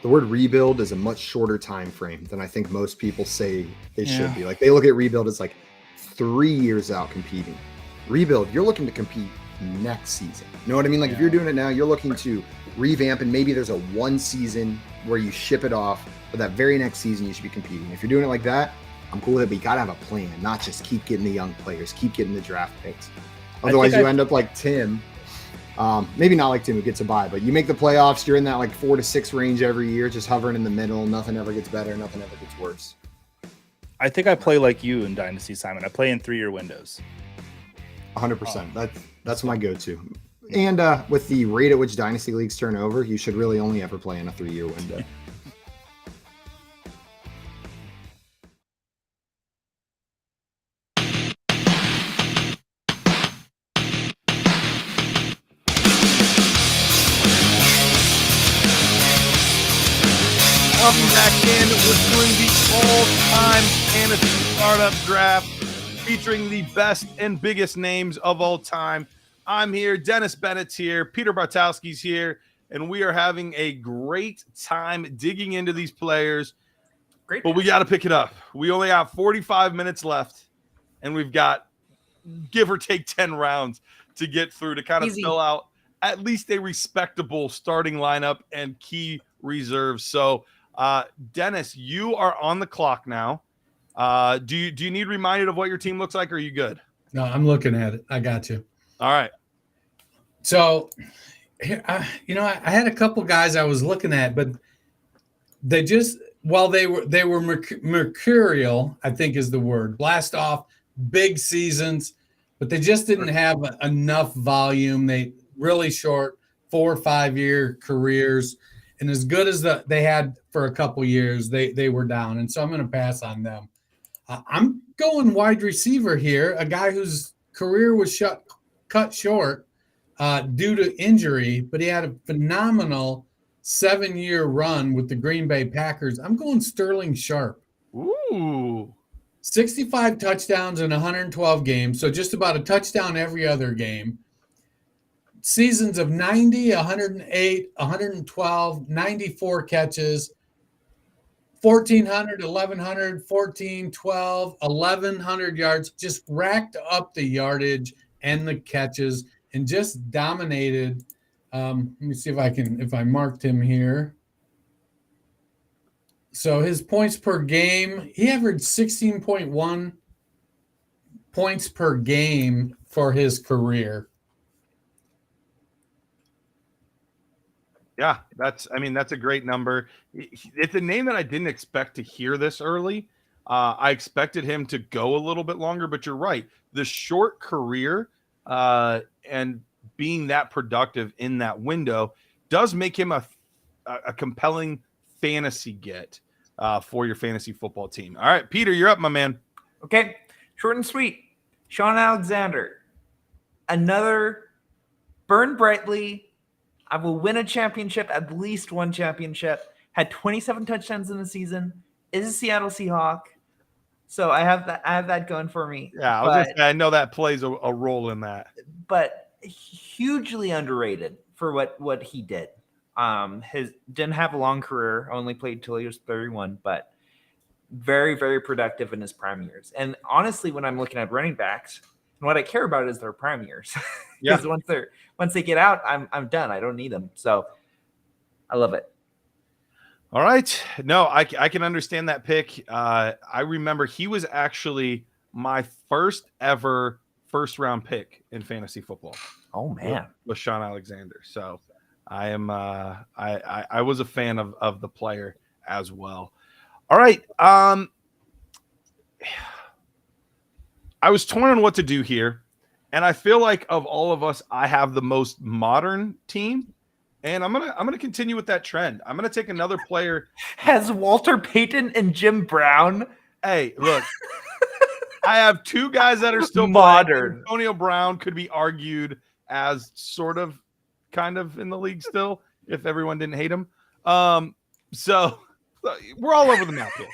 the word rebuild is a much shorter time frame than I think most people say it should be. Like, they look at rebuild as like 3 years out competing. Rebuild, you're looking to compete next season. You know what I mean? Like, if you're doing it now, you're looking to revamp, and maybe there's a 1 season where you ship it off, but that very next season you should be competing. If you're doing it like that, I'm cool with it, but you gotta have a plan, not just keep getting the young players, keep getting the draft picks. Otherwise, you end up like Tim. Maybe not like Tim who gets a bye, but you make the playoffs, you're in that like 4 to 6 range every year, just hovering in the middle. Nothing ever gets better, nothing ever gets worse. I think I play like you in Dynasty, Simon. I play in 3-year windows. 100%. That's my go-to. And with the rate at which Dynasty leagues turn over, you should really only ever play in a 3-year window. Welcome back in. We're doing the all-time fantasy startup draft featuring the best and biggest names of all time. I'm here. Dennis Bennett's here. Peter Bartausky's here. And we are having a great time digging into these players. But we got to pick it up. We only have 45 minutes left. And we've got, give or take, 10 rounds to get through to kind of fill out at least a respectable starting lineup and key reserves. So, Dennis, you are on the clock now. Do you need reminded of what your team looks like, or are you good? No, I'm looking at it. I got you. All right. So, I had a couple guys I was looking at, but they just, while they were mercurial, I think is the word, blast off big seasons, but they just didn't have enough volume. They really short 4 or 5 year careers. And as good as they had for a couple years, they were down. And so I'm going to pass on them. I'm going wide receiver here, a guy whose career was cut short due to injury, but he had a phenomenal 7-year run with the Green Bay Packers. I'm going Sterling Sharp. Ooh. 65 touchdowns in 112 games, so just about a touchdown every other game. Seasons of 90, 108, 112, 94 catches, 1,400, 1,100, 14, 12, 1,100 yards, just racked up the yardage and the catches and just dominated. Let me see if I marked him here. So his points per game, he averaged 16.1 points per game for his career. Yeah, that's a great number. It's a name that I didn't expect to hear this early. I expected him to go a little bit longer, but you're right. The short career and being that productive in that window does make him a compelling fantasy get for your fantasy football team. All right, Peter, you're up, my man. Okay, short and sweet. Sean Alexander, another burn brightly. I will win a championship, at least one championship. Had 27 touchdowns in the season. Is a Seattle Seahawk. So I have that going for me. Yeah, I know that plays a role in that. But hugely underrated for what he did. Didn't have a long career, only played till he was 31, but very, very productive in his prime years. And honestly, when I'm looking at running backs, and what I care about is their prime years. Because once they get out, I'm done. I don't need them. So I love it. All right. No, I can understand that pick. I remember he was actually my first ever first-round pick in fantasy football. Oh man, with Sean Alexander. So I am I was a fan of the player as well. All right. I was torn on what to do here, and I feel like of all of us, I have the most modern team, and I'm gonna continue with that trend. I'm gonna take another player. Has Walter Payton and Jim Brown? Hey, look, I have two guys that are still modern. playing. Antonio Brown could be argued as sort of, kind of in the league still, if everyone didn't hate him. So we're all over the map here.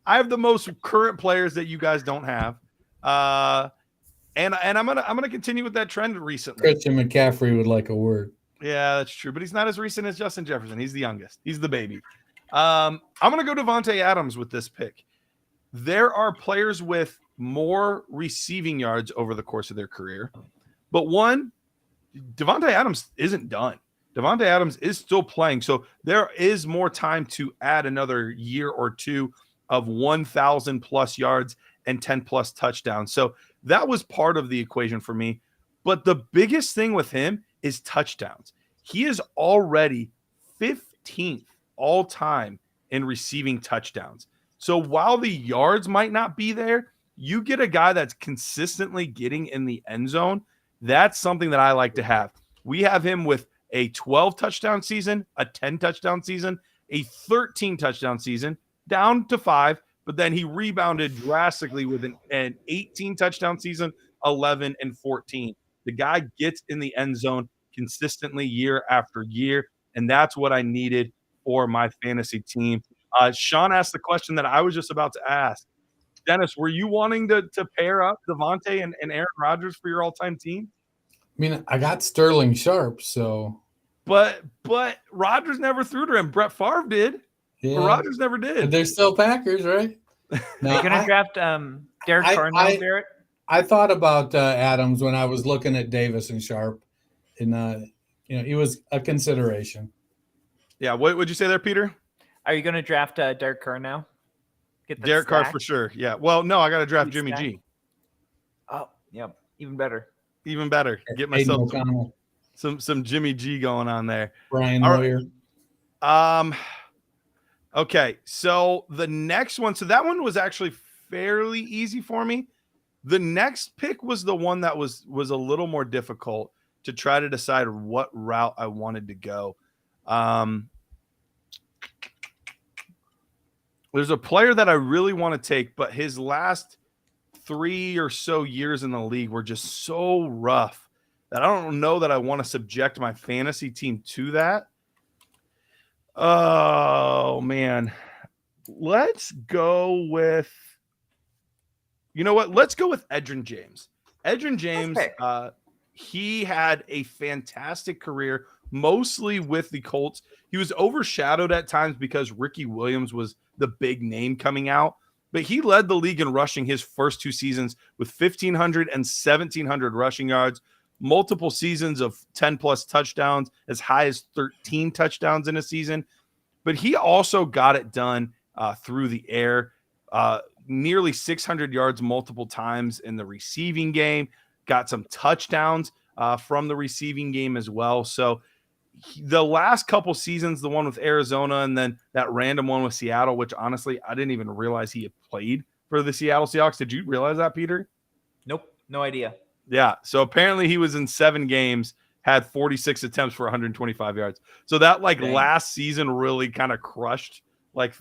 I have the most current players that you guys don't have. And I'm gonna continue with that trend recently. Christian McCaffrey would like a word. Yeah, that's true, but he's not as recent as Justin Jefferson. He's the youngest. He's the baby. I'm gonna go Davante Adams with this pick. There are players with more receiving yards over the course of their career, but Davante Adams isn't done. Davante Adams is still playing, so there is more time to add another year or two of 1,000 plus yards and 10 plus touchdowns. So that was part of the equation for me. But the biggest thing with him is touchdowns. He is already 15th all time in receiving touchdowns. So while the yards might not be there, you get a guy that's consistently getting in the end zone. That's something that I like to have. We have him with a 12 touchdown season, a 10 touchdown season, a 13 touchdown season, down to 5, but then he rebounded drastically with an 18 touchdown season, 11 and 14. The guy gets in the end zone consistently year after year, and that's what I needed for my fantasy team. Sean asked the question that I was just about to ask. Dennis, were you wanting to pair up Davante and Aaron Rodgers for your all-time team? I mean, I got Sterling Sharp, so. But Rodgers never threw to him. Brett Favre did. Yeah. But Rodgers never did. But they're still Packers, right? No, you're gonna draft Derek Carr now, Garrett? I thought about Adams when I was looking at Davis and Sharp, and he was a consideration. Yeah, what would you say there, Peter? Are you gonna draft Derek Carr now? Get Derek Carr for sure. Yeah. Well, no, I got to draft Jimmy G. Oh, yeah, even better. Even better. Get myself some Jimmy G going on there. Brian Hoyer. Okay, so the next one. So that one was actually fairly easy for me. The next pick was the one that was a little more difficult to try to decide what route I wanted to go. There's a player that I really want to take, but his last 3 or so years in the league were just so rough that I don't know that I want to subject my fantasy team to that. Oh, man. Let's go with, you know what? Let's go with Edgerrin James. Edgerrin James, he had a fantastic career, mostly with the Colts. He was overshadowed at times because Ricky Williams was the big name coming out, but he led the league in rushing his first 2 seasons with 1,500 and 1,700 rushing yards, multiple seasons of 10 plus touchdowns, as high as 13 touchdowns in a season. But he also got it done through the air, nearly 600 yards multiple times in the receiving game, got some touchdowns from the receiving game as well. So the last couple seasons, the one with Arizona and then that random one with Seattle, which honestly, I didn't even realize he had played for the Seattle Seahawks. Did you realize that, Peter? Nope. No idea. Yeah. So apparently he was in 7 games, had 46 attempts for 125 yards. So that last season really kind of crushed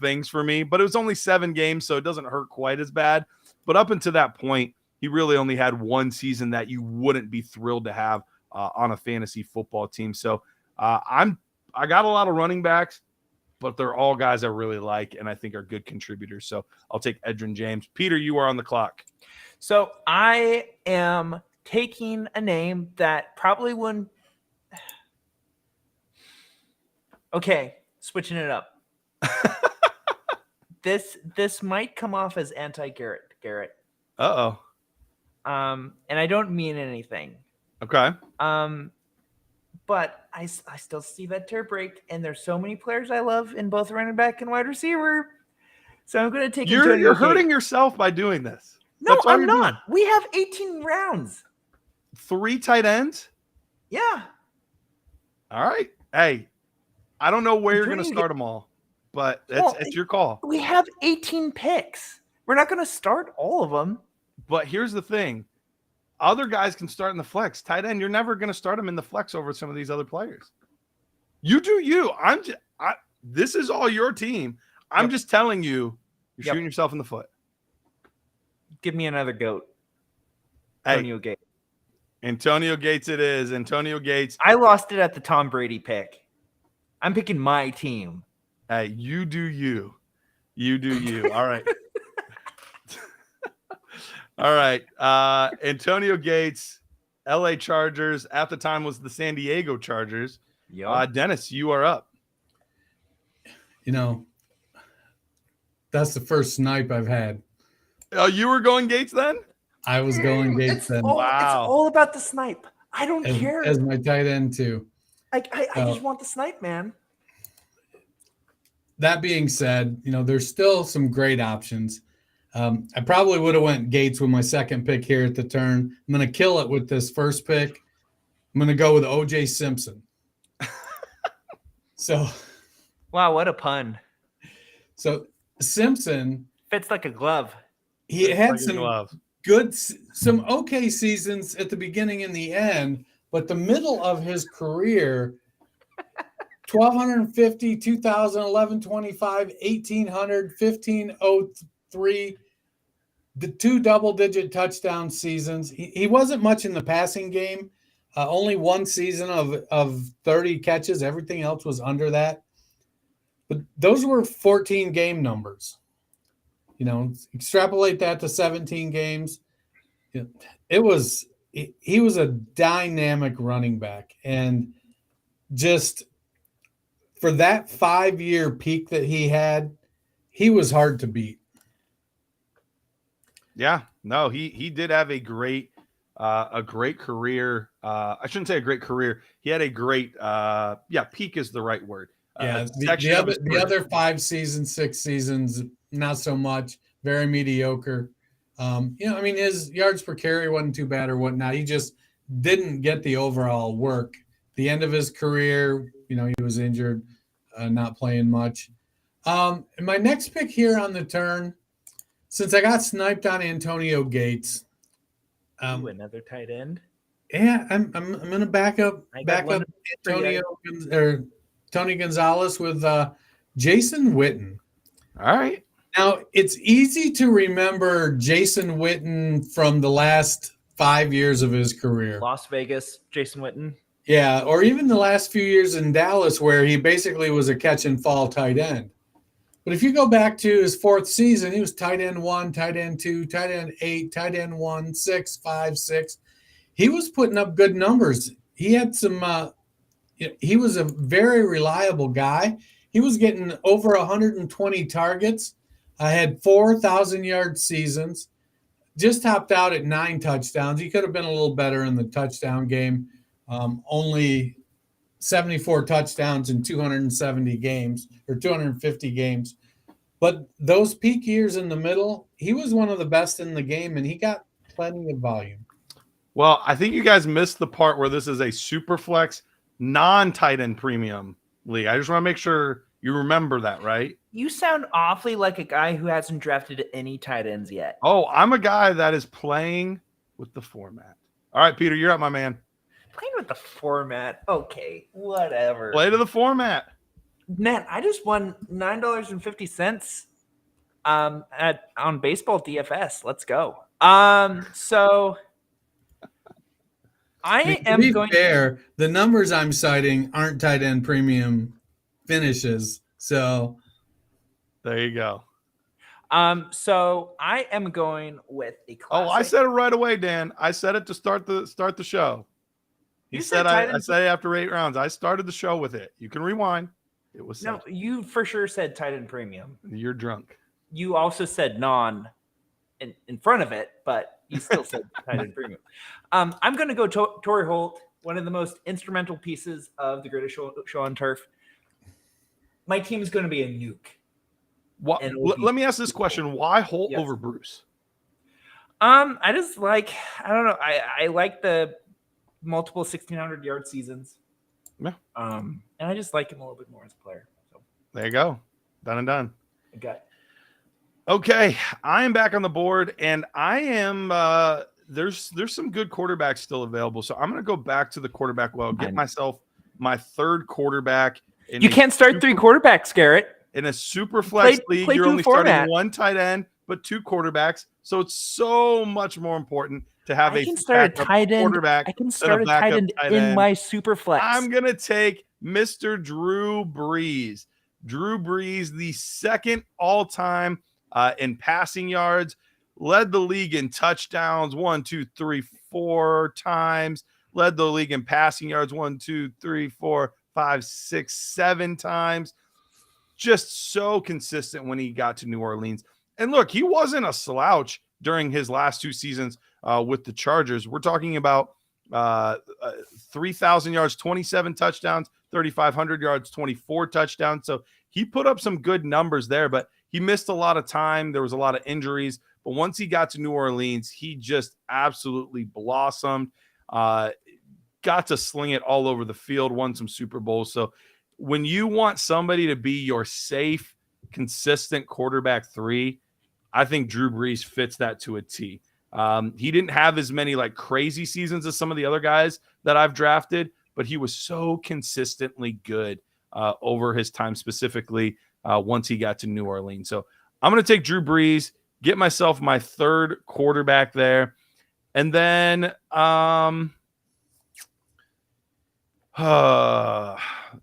things for me, but it was only 7 games. So it doesn't hurt quite as bad. But up until that point, he really only had 1 season that you wouldn't be thrilled to have on a fantasy football team. So I got a lot of running backs, but they're all guys I really like and I think are good contributors. So I'll take Edgerrin James. Peter, you are on the clock. So I am taking a name that probably wouldn't. Okay, switching it up. This might come off as anti-Garrett. Uh-oh. And I don't mean anything. Okay. But I still see that tear break, and there's so many players I love in both running back and wide receiver. So I'm going to take You're hurting yourself by doing this. No, That's all I'm you're not. doing. We have 18 rounds. 3 tight ends? Yeah. All right. Hey, I don't know where you're going to Antonio start them all, but Well, it's your call. We have 18 picks. We're not going to start all of them. But here's the thing. Other guys can start in the flex. Tight end, you're never going to start them in the flex over some of these other players. You do you. This is all your team. I'm just telling you, you're shooting yourself in the foot. Give me another goat. Hey, Antonio Gates. Antonio Gates it is. Antonio Gates. I lost it at the Tom Brady pick. I'm picking my team. Hey, you do you. You do you. All right. All right. Antonio Gates, LA Chargers. At the time was the San Diego Chargers. Dennis, you are up. You know, that's the first snipe I've had. Oh, you were going Gates then? I was going Gates then. It's all about the snipe. I don't care. As my tight end too. I just want the snipe, man. That being said, you know, there's still some great options. I probably would have went Gates with my second pick here at the turn. I'm going to kill it with this first pick. I'm going to go with O.J. Simpson. Wow, what a pun. So Simpson fits like a glove. He had some okay seasons at the beginning and the end, but the middle of his career, 1,250, 2011, 25, 1,800, 1,503, the 2 double-digit touchdown seasons. He wasn't much in the passing game. Only one season of 30 catches. Everything else was under that. But those were 14 game numbers. You know, extrapolate that to 17 games. He was a dynamic running back. And just for that 5-year peak that he had, he was hard to beat. Yeah, no, he did have a great career. I shouldn't say a great career. He had a great, peak is the right word. Yeah, the other 5 seasons, 6 seasons, not so much. Very mediocre. His yards per carry wasn't too bad or whatnot. He just didn't get the overall work. The end of his career, he was injured, not playing much. My next pick here on the turn, since I got sniped on Antonio Gates. Another tight end? Yeah, I'm going to back up Antonio or Tony Gonzalez with Jason Witten. All right. Now, it's easy to remember Jason Witten from the last 5 years of his career. Las Vegas, Jason Witten. Yeah, or even the last few years in Dallas where he basically was a catch and fall tight end. But if you go back to his 4th season, he was tight end 1, tight end 2, tight end 8, tight end 1, 6, 5, 6. He was putting up good numbers. He had some he was a very reliable guy. He was getting over 120 targets. I had 4,000-yard seasons. Just topped out at 9 touchdowns. He could have been a little better in the touchdown game. Only 74 touchdowns in 270 games or 250 games. But those peak years in the middle, he was one of the best in the game, and he got plenty of volume. Well, I think you guys missed the part where this is a super flex, non-tight end premium league. I just want to make sure you remember that, right? You sound awfully like a guy who hasn't drafted any tight ends yet. Oh, I'm a guy that is playing with the format. All right, Peter, you're up, my man. Playing with the format. Okay, whatever. Play to the format. Man, I just won $9.50 on baseball DFS. Let's go. So I am going. Fair, the numbers I'm citing aren't tight end premium finishes. So there you go. So I am going with a classic. Oh, I said it right away, Dan. I said it to start the show. He said I said after 8 rounds. I started the show with it. You can rewind. It was no. You for sure said tight end premium. You're drunk. You also said non in front of it, but you still said tight end premium. I'm going to go Torrey Holt, one of the most instrumental pieces of the greatest show on turf. My team is going to be a nuke. Let me ask this question: why Holt over Bruce? I just like, I don't know. I like the multiple 1,600-yard seasons. Yeah. And I just like him a little bit more as a player. So there you go. Done and done. Okay. Okay, I am back on the board, and I am there's some good quarterbacks still available. So I'm going to go back to the quarterback well, get myself my third quarterback. You can't start three quarterbacks, Garrett. In a super flex league, you're only starting one tight end, but two quarterbacks. So it's so much more important to have a tight end quarterback. I can start a tight end in my super flex. I'm going to take Mr. Drew Brees. Drew Brees, the second all-time in passing yards, led the league in touchdowns 1, 2, 3, 4 times, led the league in passing yards 1, 2, 3, 4, 5, 6, 7 times. Just so consistent when he got to New Orleans. And look, he wasn't a slouch during his last two seasons with the Chargers. We're talking about 3,000 yards, 27 touchdowns, 3,500 yards, 24 touchdowns. So he put up some good numbers there, but he missed a lot of time. There was a lot of injuries. But once he got to New Orleans, he just absolutely blossomed. Got to sling it all over the field, won some Super Bowls. So when you want somebody to be your safe, consistent quarterback 3, I think Drew Brees fits that to a T. He didn't have as many like crazy seasons as some of the other guys that I've drafted, but he was so consistently good over his time, specifically once he got to New Orleans. So I'm going to take Drew Brees, get myself my third quarterback there. And then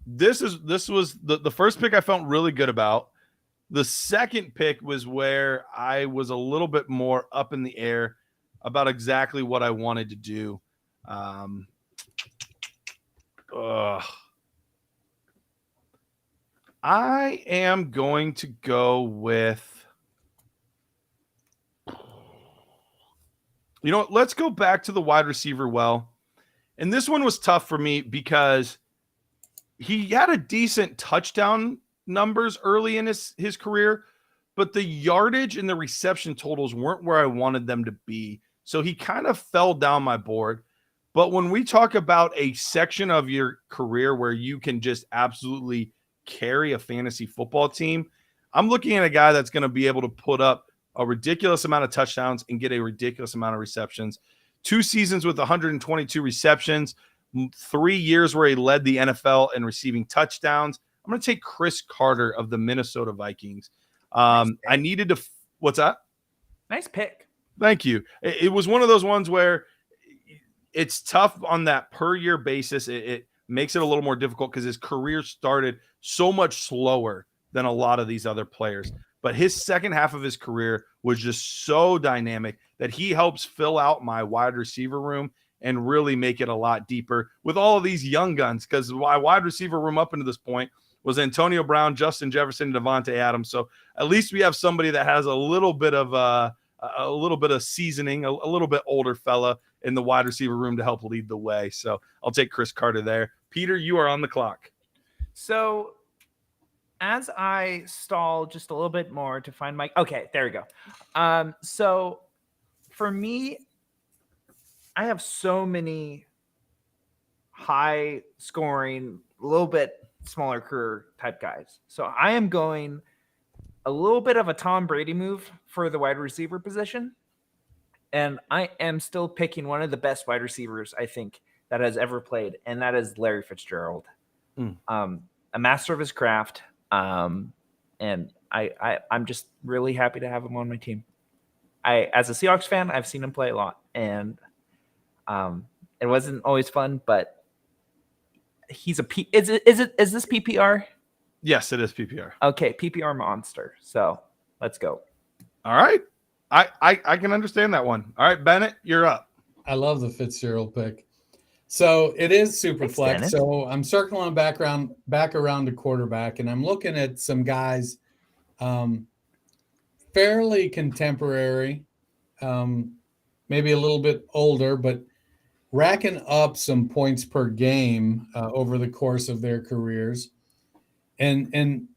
this was the first pick I felt really good about. The second pick was where I was a little bit more up in the air about exactly what I wanted to do. I am going to go with, you know what, let's go back to the wide receiver well. And this one was tough for me because he had a decent touchdown numbers early in his career, but the yardage and the reception totals weren't where I wanted them to be. So he kind of fell down my board. But when we talk about a section of your career where you can just absolutely carry a fantasy football team, I'm looking at a guy that's going to be able to put up a ridiculous amount of touchdowns and get a ridiculous amount of receptions. 2 seasons with 122 receptions, 3 years where he led the NFL in receiving touchdowns. I'm going to take Chris Carter of the Minnesota Vikings. I needed to – what's that? Nice pick. Thank you. It was one of those ones where it's tough on that per-year basis. It makes it a little more difficult because his career started so much slower than a lot of these other players. But his second half of his career was just so dynamic that he helps fill out my wide receiver room and really make it a lot deeper with all of these young guns, because my wide receiver room up into this point was Antonio Brown, Justin Jefferson, Devontae Adams. So at least we have somebody that has a little bit of seasoning, a little bit older fella in the wide receiver room to help lead the way. So I'll take Chris Carter there. Peter, you are on the clock. So as I stall just a little bit more to find my, okay, there we go. So for me, I have so many high scoring, a little bit smaller career type guys. So I am going a little bit of a Tom Brady move for the wide receiver position. And I am still picking one of the best wide receivers, I think, that has ever played. And that is Larry Fitzgerald. A master of his craft. And I'm just really happy to have him on my team. As a Seahawks fan, I've seen him play a lot. And it wasn't always fun, but he's is this PPR? Yes, it is PPR. Okay, PPR monster. So let's go. All right. I can understand that one. All right, Bennett, you're up. I love the Fitzgerald pick. So it is super flex. Bennett. So I'm circling back around to quarterback, and I'm looking at some guys fairly contemporary, maybe a little bit older, but racking up some points per game over the course of their careers. And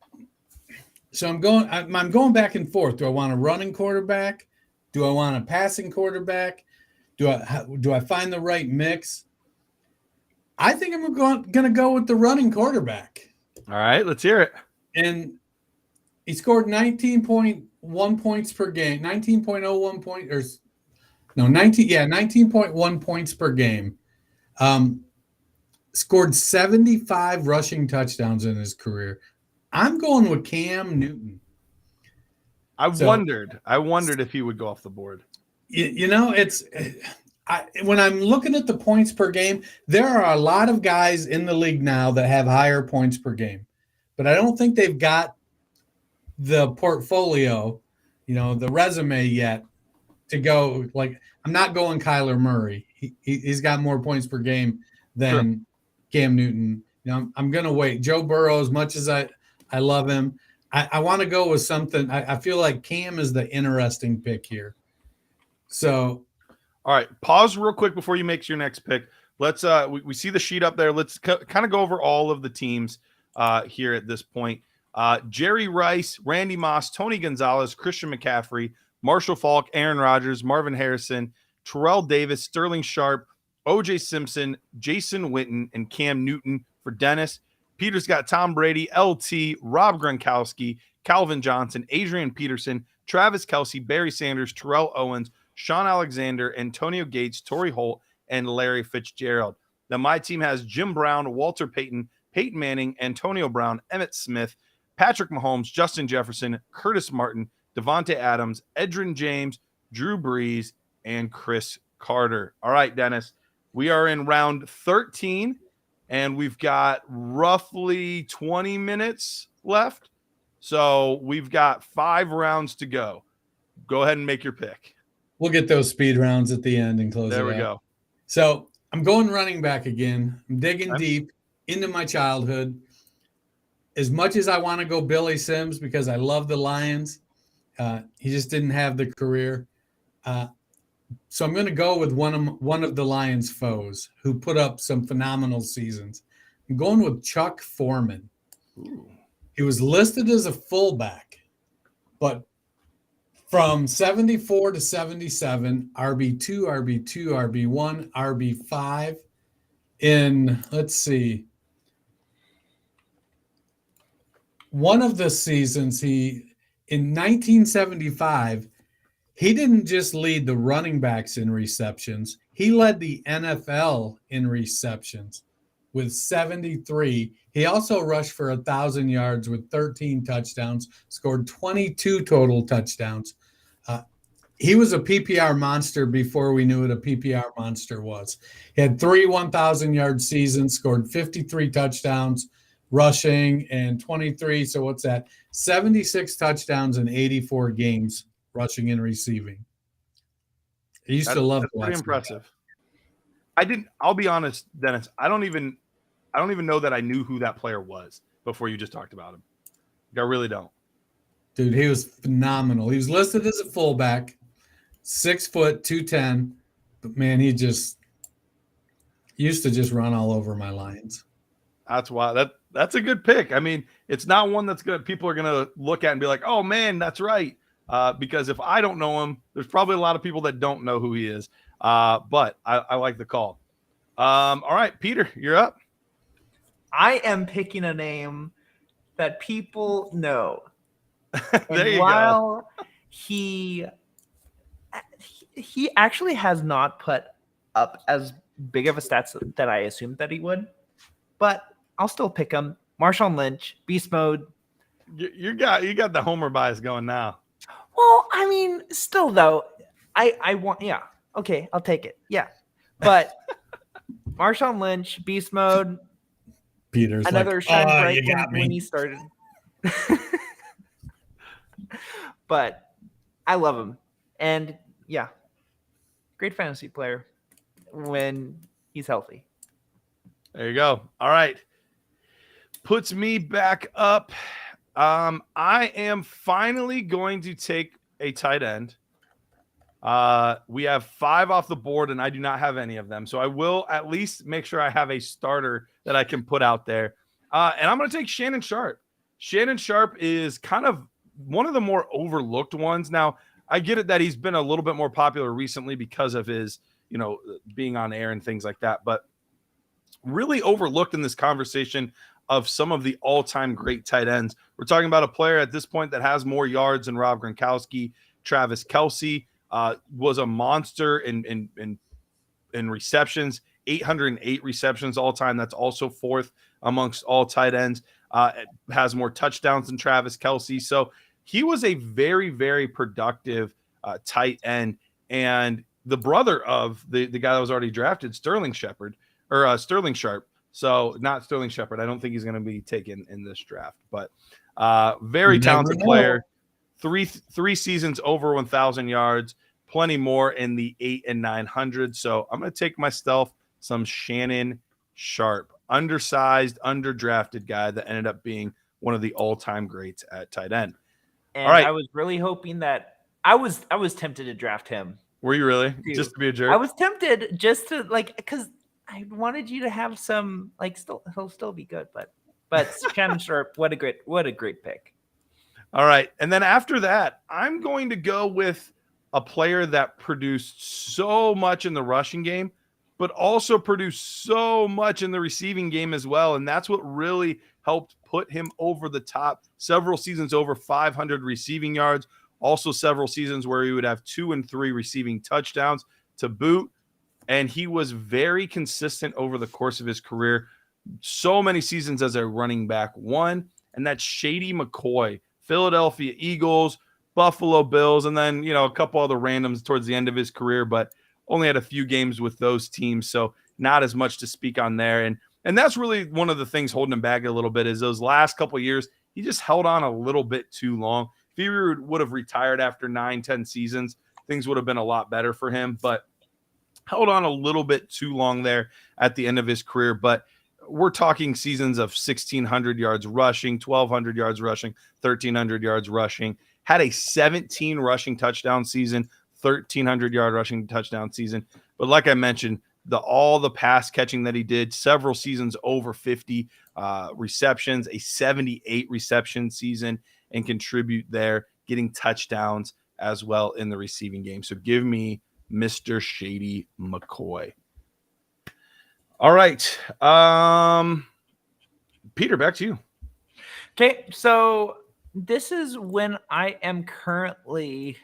so I'm going back and forth. Do I want a running quarterback Do I want a passing quarterback? Do I find the right mix? I think I'm going to go with the running quarterback. All right, let's hear it. And he scored 19.1 points per game, 19.01 point or no, 19.1 points per game. Scored 75 rushing touchdowns in his career. I'm going with Cam Newton. I wondered if he would go off the board. You know, when I'm looking at the points per game, there are a lot of guys in the league now that have higher points per game, but I don't think they've got the portfolio, the resume yet to go. Like, I'm not going Kyler Murray. He's got more points per game than Cam Newton. I'm going to wait. Joe Burrow, as much as I love him, I want to go with something. I feel like Cam is the interesting pick here. So, all right, pause real quick before you make your next pick. Let's we see the sheet up there. Let's kind of go over all of the teams here at this point. Jerry Rice, Randy Moss, Tony Gonzalez, Christian McCaffrey, Marshall Faulk, Aaron Rodgers, Marvin Harrison, Terrell Davis, Sterling Sharp, OJ Simpson, Jason Witten, and Cam Newton for Dennis. Peter's got Tom Brady, LT, Rob Gronkowski, Calvin Johnson, Adrian Peterson, Travis Kelce, Barry Sanders, Terrell Owens, Sean Alexander, Antonio Gates, Torrey Holt, and Larry Fitzgerald. Now, my team has Jim Brown, Walter Payton, Peyton Manning, Antonio Brown, Emmitt Smith, Patrick Mahomes, Justin Jefferson, Curtis Martin, Devontae Adams, Edgerrin James, Drew Brees, and Chris Carter. All right, Dennis, we are in round 13, and we've got roughly 20 minutes left. So we've got 5 rounds to go. Go ahead and make your pick. We'll get those speed rounds at the end and close it out. There we go. So I'm going running back again. I'm digging deep into my childhood. As much as I want to go Billy Sims because I love the Lions, he just didn't have the career. So I'm going to go with one of the Lions' foes who put up some phenomenal seasons. I'm going with Chuck Foreman. Ooh. He was listed as a fullback, but from 74 to 77, RB2, RB2, RB1, RB5. Let's see, one of the seasons in 1975, he didn't just lead the running backs in receptions. He led the NFL in receptions with 73. He also rushed for 1,000 yards with 13 touchdowns, scored 22 total touchdowns. He was a PPR monster before we knew what a PPR monster was. He had 3 1,000-yard seasons, scored 53 touchdowns rushing and 23. So what's that? 76 touchdowns in 84 games rushing and receiving. I used to love that. Pretty impressive. I'll be honest, Dennis. I don't even know that I knew who that player was before you just talked about him. I really don't. Dude, he was phenomenal. He was listed as a fullback, 6 foot, 210. But man, he used to just run all over my Lions. That's why that's a good pick. I mean, it's not one that's good. People are gonna look at and be like, "Oh man, that's right." Because if I don't know him, there's probably a lot of people that don't know who he is. But I like the call. All right, Peter, you're up. I am picking a name that people know. There you go. He actually has not put up as big of a stats that I assumed that he would, but I'll still pick him. Marshawn Lynch, beast mode. You got the homer bias going now. Well, I mean, still though, I want, yeah, okay, I'll take it, yeah, but Marshawn Lynch, beast mode. Peter's another like, shine oh, bright when he started. But I love him, and yeah, great fantasy player when he's healthy. There you go. All right, puts me back up. I am finally going to take a tight end. We have 5 off the board, and I do not have any of them. So I will at least make sure I have a starter that I can put out there. And I'm going to take Shannon Sharp. Shannon Sharp is kind of one of the more overlooked ones. Now, I get it that he's been a little bit more popular recently because of his, being on air and things like that. But really overlooked in this conversation of some of the all-time great tight ends. We're talking about a player at this point that has more yards than Rob Gronkowski. Travis Kelce was a monster in receptions, 808 receptions all time. That's also fourth amongst all tight ends. Has more touchdowns than Travis Kelce. So he was a very, very productive tight end. And the brother of the guy that was already drafted, Sterling Sharp. So not Sterling Shepard. I don't think he's going to be taken in this draft, but very talented player. Three seasons over 1,000 yards, plenty more in the 800 and 900. So I'm going to take myself some Shannon Sharp, undersized, underdrafted guy that ended up being one of the all-time greats at tight end. And all right. I was really hoping that I was tempted to draft him. Were you really? Just to be a jerk? I was tempted just to because I wanted you to have some he'll still be good, but Shannon Sharp, what a great pick. All right. And then after that, I'm going to go with a player that produced so much in the rushing game, but also produced so much in the receiving game as well. And that's what really helped put him over the top. Several seasons over 500 receiving yards, also several seasons where he would have 2 and 3 receiving touchdowns to boot. And he was very consistent over the course of his career. So many seasons as a running back one, and that's Shady McCoy, Philadelphia Eagles, Buffalo Bills, and then, a couple other randoms towards the end of his career, but only had a few games with those teams. So not as much to speak on there. And that's really one of the things holding him back a little bit is those last couple of years, he just held on a little bit too long. If he would have retired after 9-10 seasons, things would have been a lot better for him, but held on a little bit too long there at the end of his career. But we're talking seasons of 1,600 yards rushing, 1,200 yards rushing, 1,300 yards rushing, had a 17 rushing touchdown season, 1,300-yard rushing touchdown season. But like I mentioned, all the pass catching that he did, several seasons over 50 receptions, a 78 reception season, and contribute there, getting touchdowns as well in the receiving game. So give me Mr. Shady McCoy. All right. Peter, back to you. Okay, so this is when I am currently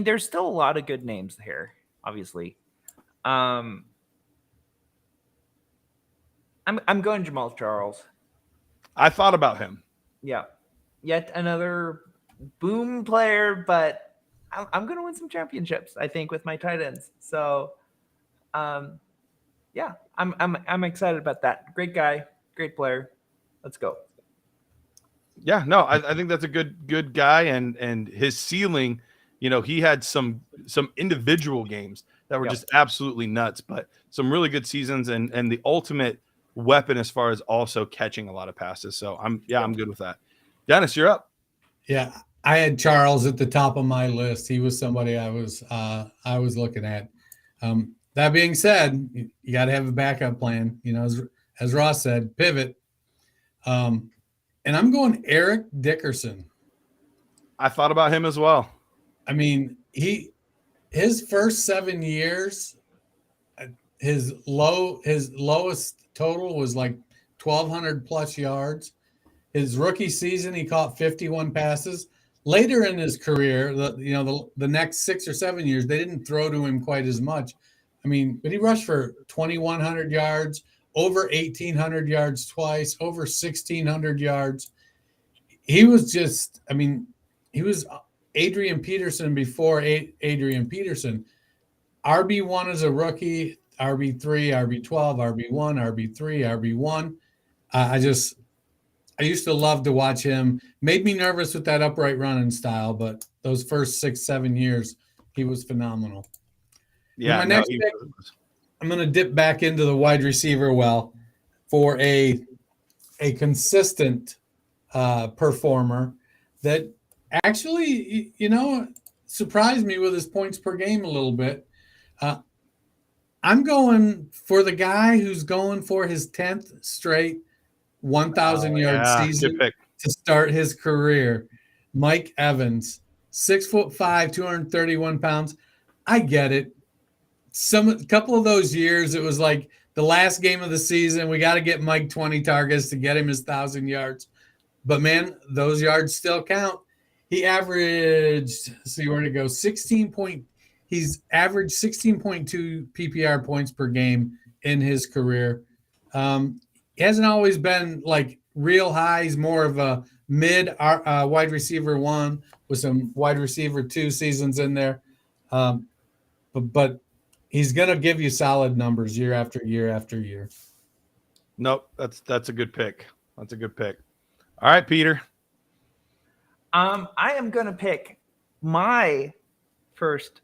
there's still a lot of good names here, obviously. I'm going Jamal Charles. I thought about him. Yeah. Yet another boom player, but I'm going to win some championships, I think, with my tight ends. So, yeah, I'm excited about that. Great guy, great player. Let's go. Yeah, no, I think that's a good guy, and his ceiling, he had some individual games that were just absolutely nuts, but some really good seasons and the ultimate weapon as far as also catching a lot of passes. So I'm good with that. Dennis, you're up. Yeah, I had Charles at the top of my list. He was somebody I was looking at. That being said, you got to have a backup plan. As Ross said, pivot. And I'm going Eric Dickerson. I thought about him as well. His first 7 years, his lowest total was like 1,200 plus yards. His rookie season, he caught 51 passes. Later in his career, the next 6 or 7 years, they didn't throw to him quite as much. But he rushed for 2,100 yards, over 1,800 yards twice, over 1,600 yards. He was just, he was Adrian Peterson before Adrian Peterson. RB1 as a rookie, RB3, RB12, RB1, RB3, RB1. I used to love to watch him. Made me nervous with that upright running style, but those first 6-7 years, he was phenomenal. Yeah. My next pick, I'm going to dip back into the wide receiver well for a consistent performer that actually, surprised me with his points per game a little bit. I'm going for the guy who's going for his 10th straight 1,000-yard season to start his career. Mike Evans, 6'5", 231 pounds. I get it. A couple of those years, it was like the last game of the season. We got to get Mike 20 targets to get him his 1,000 yards. But man, those yards still count. He averaged, see where to go, he's averaged 16.2 PPR points per game in his career. He hasn't always been like real high. He's more of a mid wide receiver 1 with some wide receiver 2 seasons in there. But he's going to give you solid numbers year after year after year. Nope, that's a good pick. That's a good pick. All right, Peter. I am going to pick my first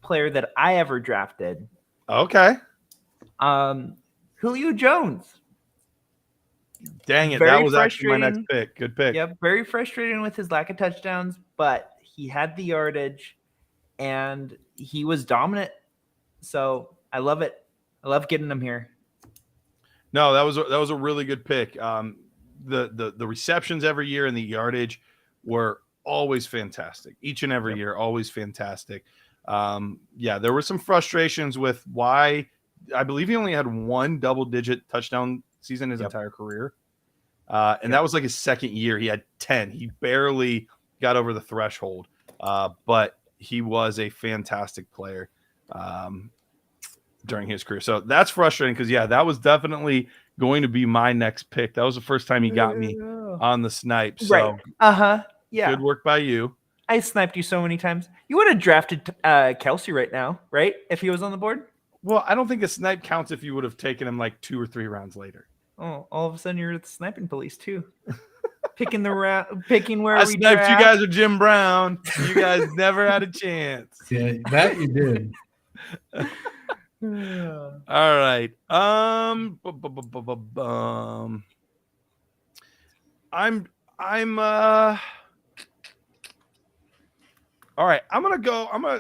player that I ever drafted. Okay. Julio Jones. Dang it, that was actually my next pick. Good pick. Yeah, very frustrating with his lack of touchdowns, but he had the yardage and he was dominant. So I love it. I love getting him here. No, that was a really good pick. The receptions every year and the yardage were always fantastic. Each and every year, always fantastic. There were some frustrations with why I believe he only had one double-digit touchdown season his entire career. And that was like his second year. He had 10. He barely got over the threshold. But he was a fantastic player during his career. So that's frustrating because, that was definitely going to be my next pick. That was the first time he got me on the snipe. So, right. Uh-huh. Yeah. Good work by you. I sniped you so many times. You would have drafted Kelsey right now, right? If he was on the board? Well, I don't think a snipe counts if you would have taken him like 2 or 3 rounds later. Oh, all of a sudden you're the sniping police too. Picking where I we sniped draft. you guys with Jim Brown. You guys never had a chance. Yeah, that you did. All right. All right,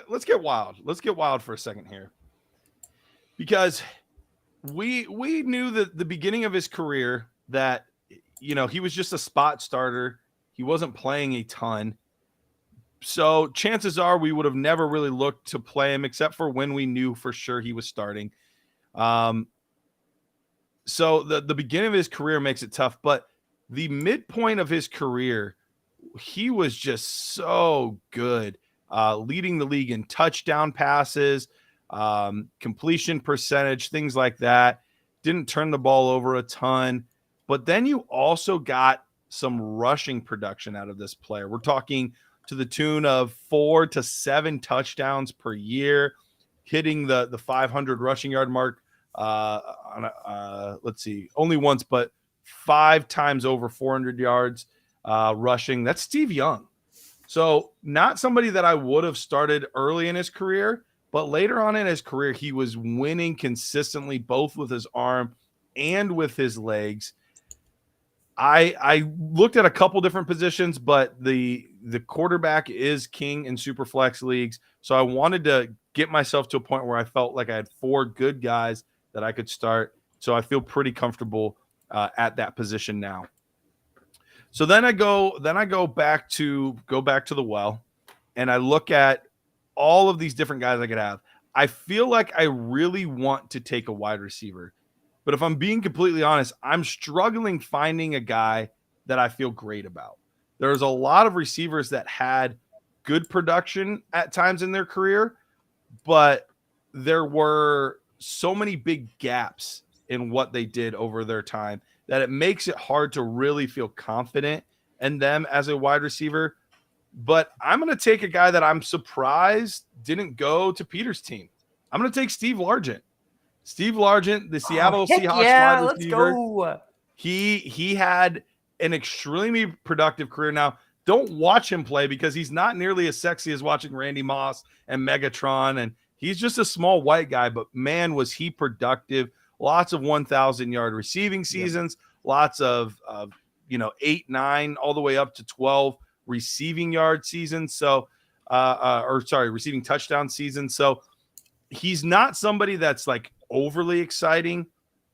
let's get wild. Let's get wild for a second here. Because we knew that the beginning of his career that, he was just a spot starter. He wasn't playing a ton. So chances are we would have never really looked to play him except for when we knew for sure he was starting. So the beginning of his career makes it tough, but the midpoint of his career, he was just so good, leading the league in touchdown passes, completion percentage, things like that. Didn't turn the ball over a ton, but then you also got some rushing production out of this player. We're talking to the tune of 4 to 7 touchdowns per year, hitting the 500 rushing yard mark. Let's see, only once, but 5 times over 400 yards rushing. That's Steve Young. So not somebody that I would have started early in his career, but later on in his career, he was winning consistently, both with his arm and with his legs. I looked at a couple different positions, but the quarterback is king in super flex leagues. So I wanted to get myself to a point where I felt like I had 4 good guys that I could start. So I feel pretty comfortable at that position now. So then I go back to the well, and I look at all of these different guys I could have. I feel like I really want to take a wide receiver. But if I'm being completely honest, I'm struggling finding a guy that I feel great about. There's a lot of receivers that had good production at times in their career, but there were so many big gaps in what they did over their time that it makes it hard to really feel confident in them as a wide receiver. But I'm going to take a guy that I'm surprised didn't go to Peter's team. I'm going to take Steve Largent. Steve Largent, the Seattle Seahawks wide receiver. Let's go. He had an extremely productive career. Now, don't watch him play because he's not nearly as sexy as watching Randy Moss and Megatron, and he's just a small white guy, but man, was he productive. Lots of 1,000-yard receiving seasons, lots of 8, 9, all the way up to 12 receiving yard seasons. So, receiving touchdown seasons. So he's not somebody that's like overly exciting,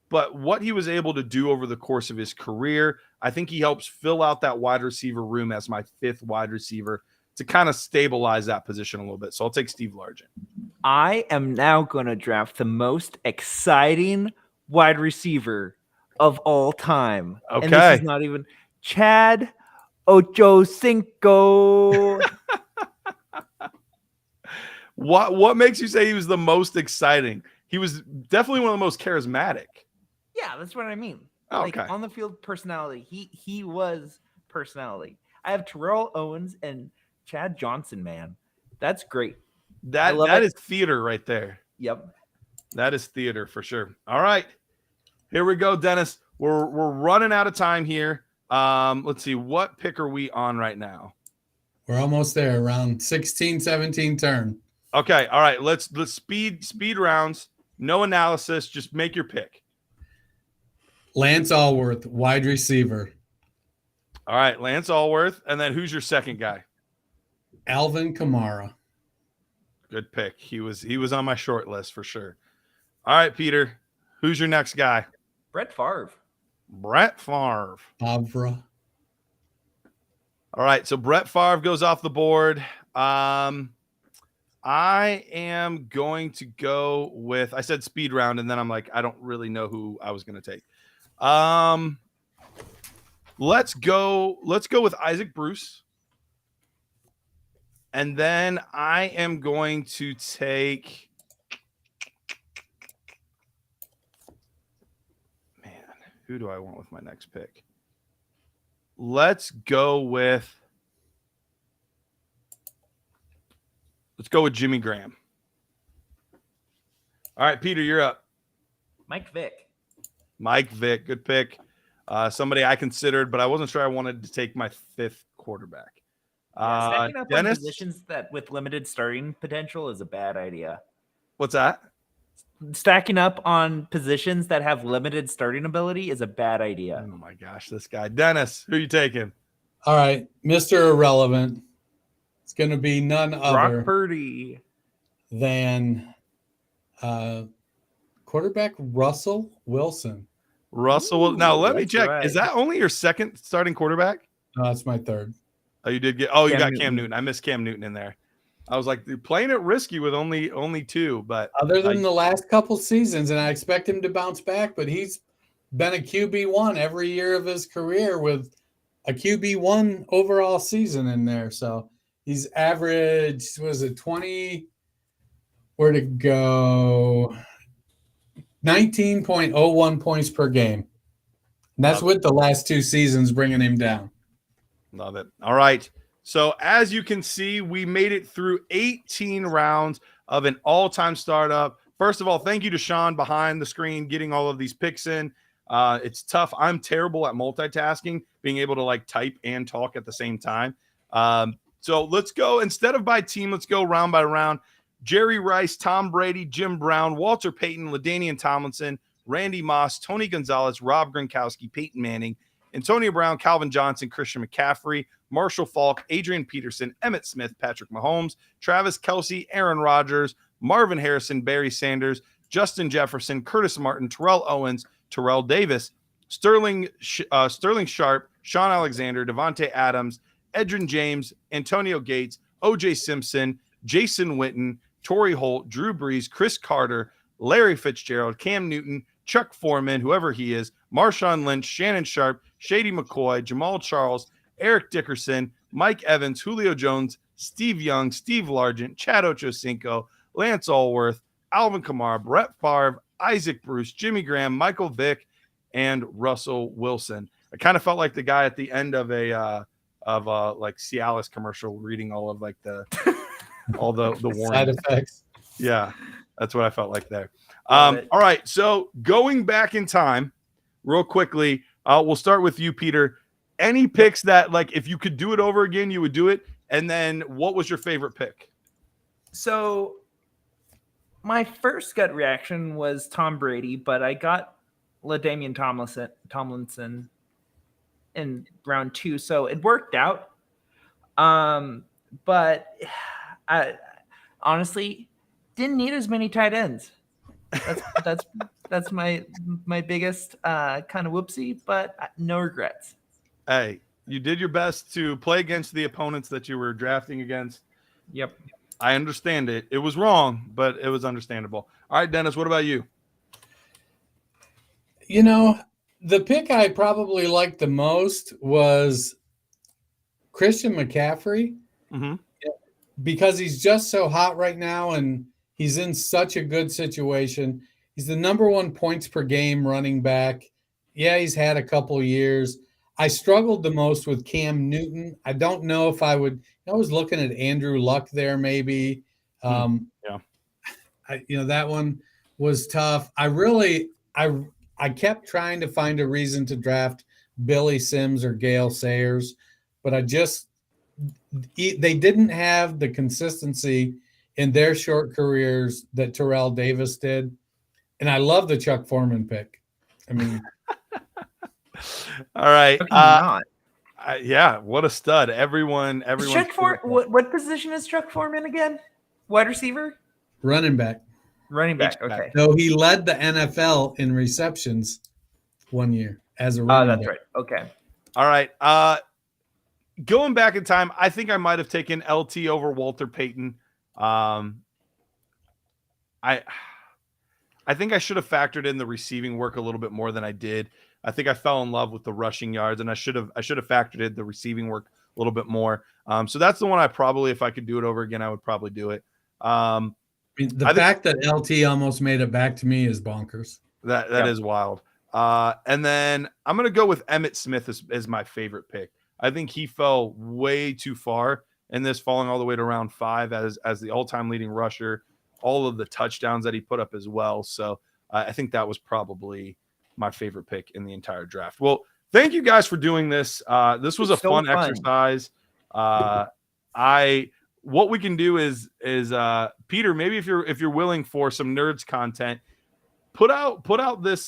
but what he was able to do over the course of his career, I think he helps fill out that wide receiver room as my 5th wide receiver to kind of stabilize that position a little bit. So I'll take Steve Largent. I am now going to draft the most exciting wide receiver of all time. Okay. And this is not even Chad Ochocinco. What makes you say he was the most exciting? He was definitely one of the most charismatic. Yeah, that's what I mean. Oh, like okay. on the field personality. He was personality. I have Terrell Owens and Chad Johnson, man. That's great. That is theater right there. Yep. That is theater for sure. All right. Here we go, Dennis. We're running out of time here. Let's see. What pick are we on right now? We're almost there, around 16, 17 turn. Okay. All right. Let's speed rounds. No analysis. Just make your pick. Lance Allworth, wide receiver. All right. Lance Allworth. And then who's your second guy? Alvin Kamara. Good pick. He was on my short list for sure. All right, Peter. Who's your next guy? Brett Favre. Brett Favre. Favre. All right, so Brett Favre goes off the board. I am going to go with, I said speed round, and then I'm like, I don't really know who I was going to take. Let's go with Isaac Bruce. And then I am going to take, man, who do I want with my next pick? Let's go with Jimmy Graham. All right, Peter, you're up. Mike Vick. Mike Vick, good pick. Somebody I considered, but I wasn't sure I wanted to take my 5th quarterback. Stacking up Dennis? on positions that with limited starting potential is a bad idea. What's that? Stacking up on positions that have limited starting ability is a bad idea. Oh my gosh, this guy. Dennis, who are you taking? All right, Mr. Irrelevant. It's going to be none other Brock Purdy than quarterback Russell Wilson. Russell. Now, let me that's check. right. Is that only your 2nd starting quarterback? No, that's my 3rd. Oh, you did get. Oh, you Cam got Newton. Cam Newton. I missed Cam Newton in there. I was like, you're playing it risky with only 2, but Other than the last couple seasons, and I expect him to bounce back, but he's been a QB1 every year of his career with a QB1 overall season in there. So he's averaged, was it 20? Where'd it go? 19.01 points per game. And that's with the last 2 seasons bringing him down. Love it. All right. So as you can see, we made it through 18 rounds of an all-time startup. First of all, thank you to Sean behind the screen getting all of these picks in. It's tough. I'm terrible at multitasking, being able to like type and talk at the same time. So let's go, instead of by team, let's go round by round. Jerry Rice, Tom Brady, Jim Brown, Walter Payton, LaDainian Tomlinson, Randy Moss, Tony Gonzalez, Rob Gronkowski, Peyton Manning, Antonio Brown, Calvin Johnson, Christian McCaffrey, Marshall Faulk, Adrian Peterson, Emmitt Smith, Patrick Mahomes, Travis Kelce, Aaron Rodgers, Marvin Harrison, Barry Sanders, Justin Jefferson, Curtis Martin, Terrell Owens, Terrell Davis, Sterling Sharp, Sean Alexander, Devontae Adams, Edgerrin James, Antonio Gates, O.J. Simpson, Jason Witten, Torrey Holt, Drew Brees, Chris Carter, Larry Fitzgerald, Cam Newton, Chuck Foreman, whoever he is, Marshawn Lynch, Shannon Sharp, Shady McCoy, Jamal Charles, Eric Dickerson, Mike Evans, Julio Jones, Steve Young, Steve Largent, Chad Ochocinco, Lance Allworth, Alvin Kamara, Brett Favre, Isaac Bruce, Jimmy Graham, Michael Vick, and Russell Wilson. I kind of felt like the guy at the end of a like Cialis commercial reading all of like the all the warnings. Side effects. Yeah, that's what I felt like there. All right, so going back in time real quickly, we'll start with you, Peter. Any picks that, like, if you could do it over again, you would do it? And then what was your favorite pick? So my first gut reaction was Tom Brady, but I got LaDainian Tomlinson in round 2, so it worked out. But I honestly didn't need as many tight ends. That's That's my biggest kind of whoopsie, but no regrets. Hey, you did your best to play against the opponents that you were drafting against. Yep. I understand it. It was wrong, but it was understandable. All right, Dennis, what about you? You know, the pick I probably liked the most was Christian McCaffrey because he's just so hot right now and he's in such a good situation. He's the number 1 points per game running back. Yeah, he's had a couple years. I struggled the most with Cam Newton. I don't know if I would. I was looking at Andrew Luck there, maybe. Yeah. That one was tough. I kept trying to find a reason to draft Billy Sims or Gale Sayers, but they didn't have the consistency in their short careers that Terrell Davis did. And I love the Chuck Foreman pick. I mean, all right. Yeah, what a stud. Everyone. Chuck what position is Chuck Foreman again? Wide receiver? Running back. Running back. Okay. So he led the NFL in receptions one year as a running back. That's right. Okay. All right. Going back in time, I think I might have taken LT over Walter Payton. I think I should have factored in the receiving work a little bit more than I did. I think I fell in love with the rushing yards, and I should have factored in the receiving work a little bit more. So that's the one I probably, if I could do it over again, I would probably do it. The fact that LT almost made it back to me is bonkers. That is wild. And then I'm going to go with Emmitt Smith as my favorite pick. I think he fell way too far in this, falling all the way to round 5 as the all-time leading rusher, all of the touchdowns that he put up as well. So I think that was probably my favorite pick in the entire draft. Well, thank you guys for doing this. This was a fun exercise. What we can do is Peter, maybe if you're willing for some nerds content, put out this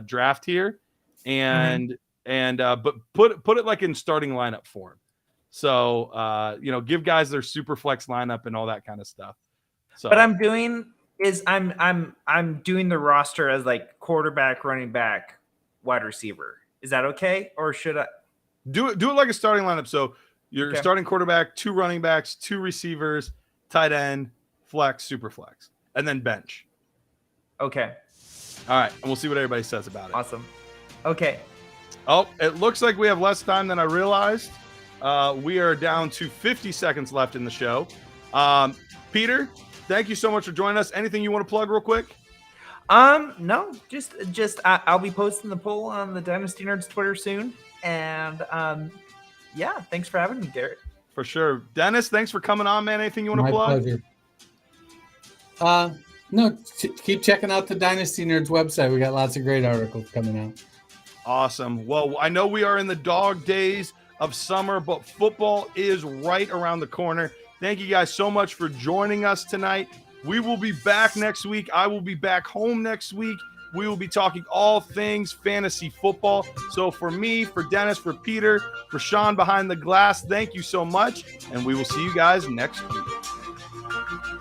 draft here, and but put it like in starting lineup form. So give guys their super flex lineup and all that kind of stuff. So what I'm doing is I'm doing the roster as like quarterback, running back, wide receiver. Is that okay, or should I do it like a starting lineup? So you're starting quarterback, 2 running backs, 2 receivers, tight end, flex, super flex, and then bench. Okay. All right, and we'll see what everybody says about it. Awesome. Okay. Oh, it looks like we have less time than I realized. We are down to 50 seconds left in the show. Peter, thank you so much for joining us. Anything you want to plug real quick? No, just I'll be posting the poll on the Dynasty Nerds Twitter soon, and yeah, thanks for having me, Garrett. For sure. Dennis, thanks for coming on, man. Anything you want to plug? My pleasure. No, keep checking out the Dynasty Nerds website. We got lots of great articles coming out. Awesome. Well, I know we are in the dog days of summer, but football is right around the corner. Thank you guys so much for joining us tonight. We will be back next week. I will be back home next week. We will be talking all things fantasy football. So for me, for Dennis, for Peter, for Sean behind the glass, thank you so much. And we will see you guys next week.